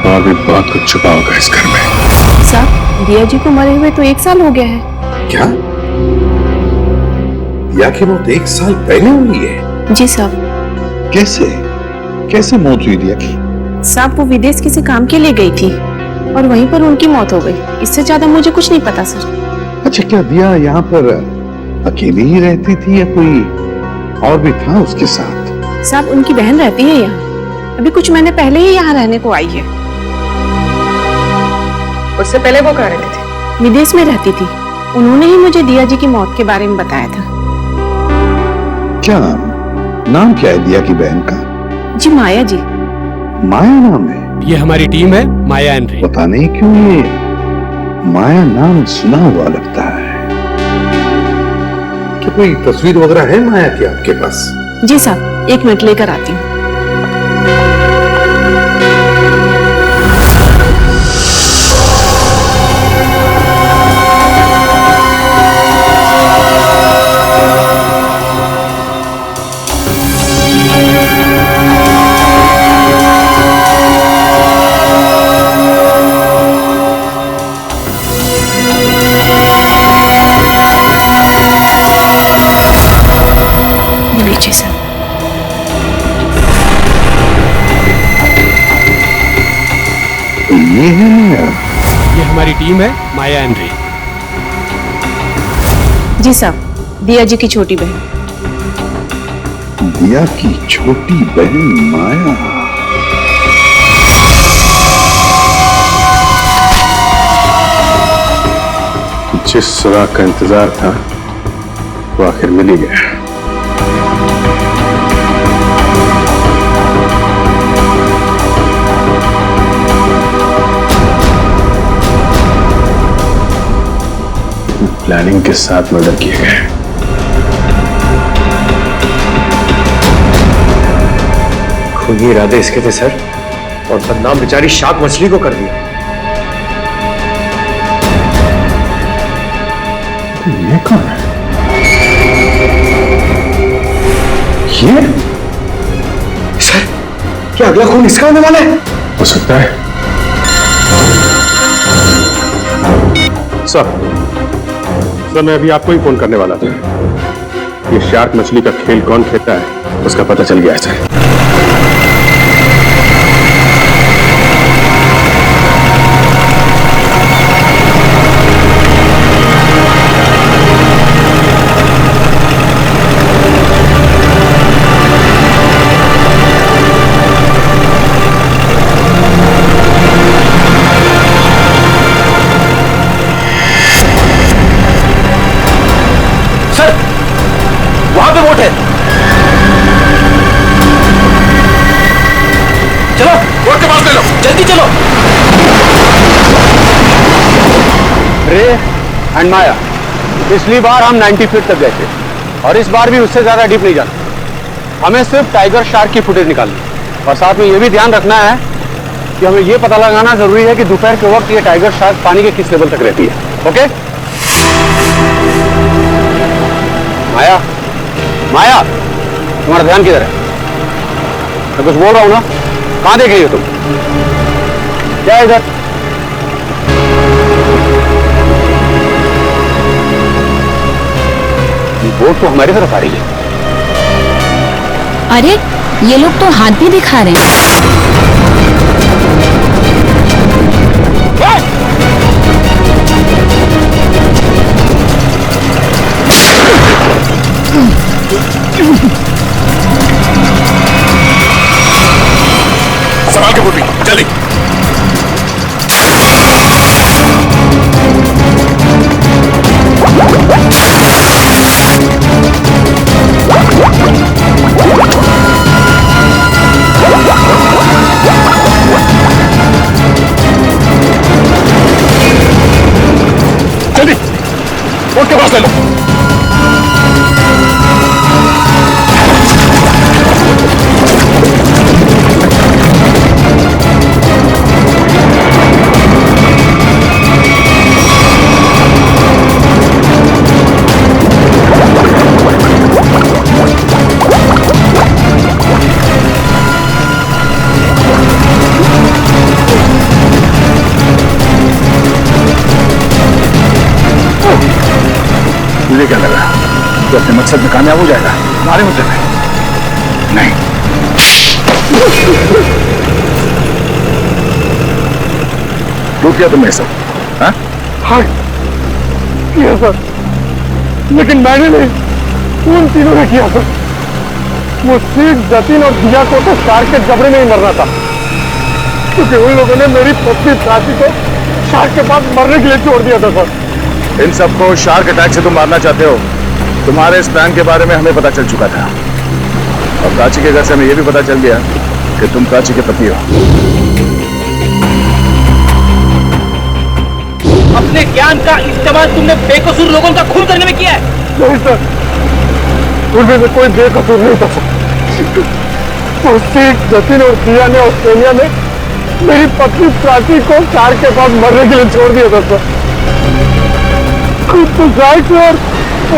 अभी बहुत कुछ छुपा होगा इस घर में। साहब दिया जी को मरे हुए तो 1 साल हो गया है। क्या? दिया की मौत 1 साल पहले हुई है? जी साहब। कैसे मौत हुई दिया की? साहब वो विदेश किसी काम के लिए गई थी और वहीं पर उनकी मौत हो गई। इससे ज्यादा मुझे कुछ नहीं पता सर। अच्छा, क्या दिया यहाँ पर अकेली ही रहती थी या कोई और भी था उसके साथ? साहब उनकी बहन रहती है यहाँ। अभी कुछ महीने पहले ही यहाँ रहने को आई है। उससे पहले वो कहाँ रहती थी? विदेश में रहती थी। उन्होंने ही मुझे दिया जी की मौत के बारे में बताया था। क्या नाम क्या है दिया की बहन का? जी माया जी। माया नाम है? ये हमारी टीम है, माया एंड रे। पता नहीं क्यों ये माया नाम सुना हुआ लगता है। क्या कोई तस्वीर वगैरह है माया की आपके पास? जी साहब, 1 मिनट लेकर आती हूँ। ये है माया? ये हमारी टीम है, माया एंड रे। जी साहब, दिया जी की छोटी बहन। दिया की छोटी बहन माया। जिस सुराग का इंतजार था वो आखिर मिल ही गया। प्लानिंग के साथ मर्डर किए गए। खूनी इरादे इसके थे सर, और बदनाम बेचारी शार्क मछली को कर दिया। ये कौन है? ये सर, क्या अगला खून इसका होने वाला है? हो सकता है। सर मैं अभी आपको ही फोन करने वाला था। ये शार्क मछली का खेल कौन खेलता है उसका पता चल गया है सर। एंड माया, पिछली बार हम 90 फीट तक गए थे और इस बार भी उससे ज्यादा डीप नहीं जाना। हमें सिर्फ टाइगर शार्क की फुटेज निकालनी और साथ में यह भी ध्यान रखना है कि हमें यह पता लगाना जरूरी है कि दोपहर के वक्त ये टाइगर शार्क पानी के किस लेवल तक रहती है। ओके माया, माया तुम्हारा ध्यान किधर है? मैं कुछ बोल रहा हूं ना, कहां देख रही हो तुम? क्या है इधर? बोट तो हमारी तरफ आ रही है। अरे ये लोग तो हाथ भी दिखा रहे हैं। संभाल के बोटी, जल्दी। जल्दी बोट के पास ले लो। मुझे क्या लगा तो अपने मकसद में कामयाब हो जाएगा? हमारे मुद्दे में नहीं। लूट लिया तुमने सब? हाँ किया सर, लेकिन मैंने नहीं, उन तीनों ने किया सर। मुझसे जतिन और दिया को तो शार्क के जबड़े में ही मरना था, क्योंकि उन लोगों ने मेरी पत्नी प्राची को शार्क के पास मरने के लिए छोड़ दिया था सर। इन सबको शार्क अटैक से तुम मारना चाहते हो। तुम्हारे इस प्लान के बारे में हमें पता चल चुका था, और प्राची के घर से हमें यह भी पता चल गया कि तुम प्राची के पति हो। अपने ज्ञान का इस्तेमाल तुमने बेकसूर लोगों का खून करने में किया है। नहीं सर, उनमें से कोई बेकसूर नहीं था सर। मुझसे जतिन और दिया ने ऑस्ट्रेलिया में मेरी पत्नी प्राची को शार्क के पास मरने के लिए छोड़ दिया था सर। खुद तो शार्क से और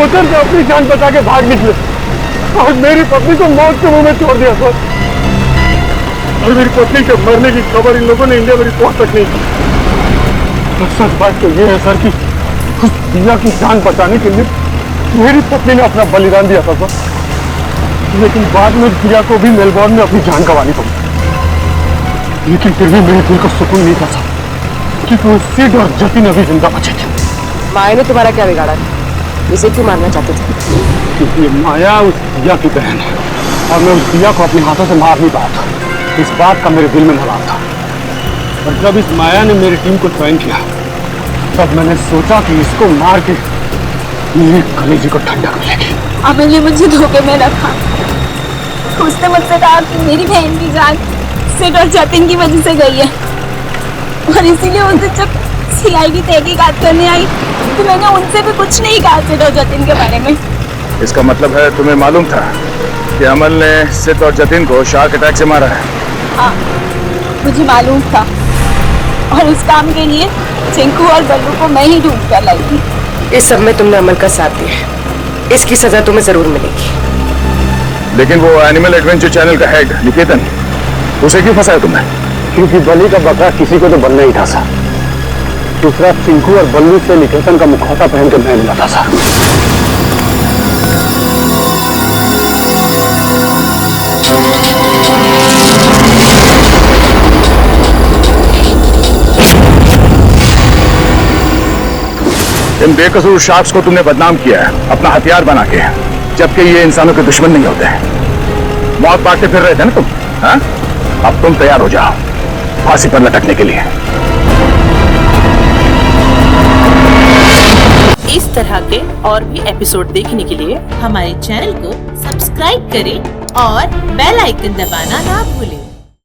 उधर से अपनी जान बचा के भाग निकले और मेरी पत्नी को मौत के मुंह में छोड़ दिया सर। और मेरी पत्नी के मरने की खबर इन लोगों ने इंडिया में रिपोर्ट तक नहीं की। तो सच बात तो ये है सर कि उस दिया की जान बचाने के लिए मेरी पत्नी ने अपना बलिदान दिया था सर, लेकिन बाद में दिया को भी मेलबोर्न में अपनी जान गंवानी पड़ी। लेकिन फिर भी मेरे दिल को सुकून नहीं था सर, क्योंकि वो सिड और जतिन अभी जिंदा बचे थे। माया ने तुम्हारा क्या बिगाड़ा, इसे क्यों मारना चाहते थे? क्योंकि माया उस दिया की बहन है और मैं उस दिया को अपने हाथों से मार नहीं पाया था। इस बात का मेरे दिल में मलाल था, और जब इस माया ने मेरी टीम को ज्वाइन किया तब मैंने सोचा कि इसको मार के मेरे कलेजे को ठंडक मिलेगी। अमिल ने मुझे धोखे में रखा। उसने मुझसे कहा कि मेरी बहन की जान सिड और जतिन की वजह से गई है, और इसीलिए उस दिन जब सीआईडी तहकीकात करने आई तो मैंने उनसे भी कुछ नहीं कहा सिड और जतिन के बारे में। इसका मतलब है तुम्हें मालूम था कि अमल ने सिड और जतिन को शार्क अटैक से मारा है? हाँ, मुझे मालूम था, और उस काम के लिए चिंकू और बल्लू को मैं ही ढूंढ कर लाई थी। इस सब में तुमने अमल का साथ दिया है, इसकी सजा तुम्हें जरूर मिलेगी। लेकिन वो एनिमल एडवेंचर चैनल का हेड निकेतन, उसे क्यों फंसाया तुमने? क्योंकि बलि का बकरा किसी को तो बनना ही था सर। दूसरा चिंकू और बल्लू से निकेतन का मुखौटा पहन के मैं मिला था सर। इन बेकसूर शार्क्स को तुमने बदनाम किया है अपना हथियार बना के, जबकि ये इंसानों के दुश्मन नहीं होते हैं। मौत बांटते फिर रहे थे ना तुम, हाँ? अब तुम तैयार हो जाओ फांसी पर लटकने के लिए। इस तरह के और भी एपिसोड देखने के लिए हमारे चैनल को सब्सक्राइब करें और बेल आइकन दबाना ना भूलें।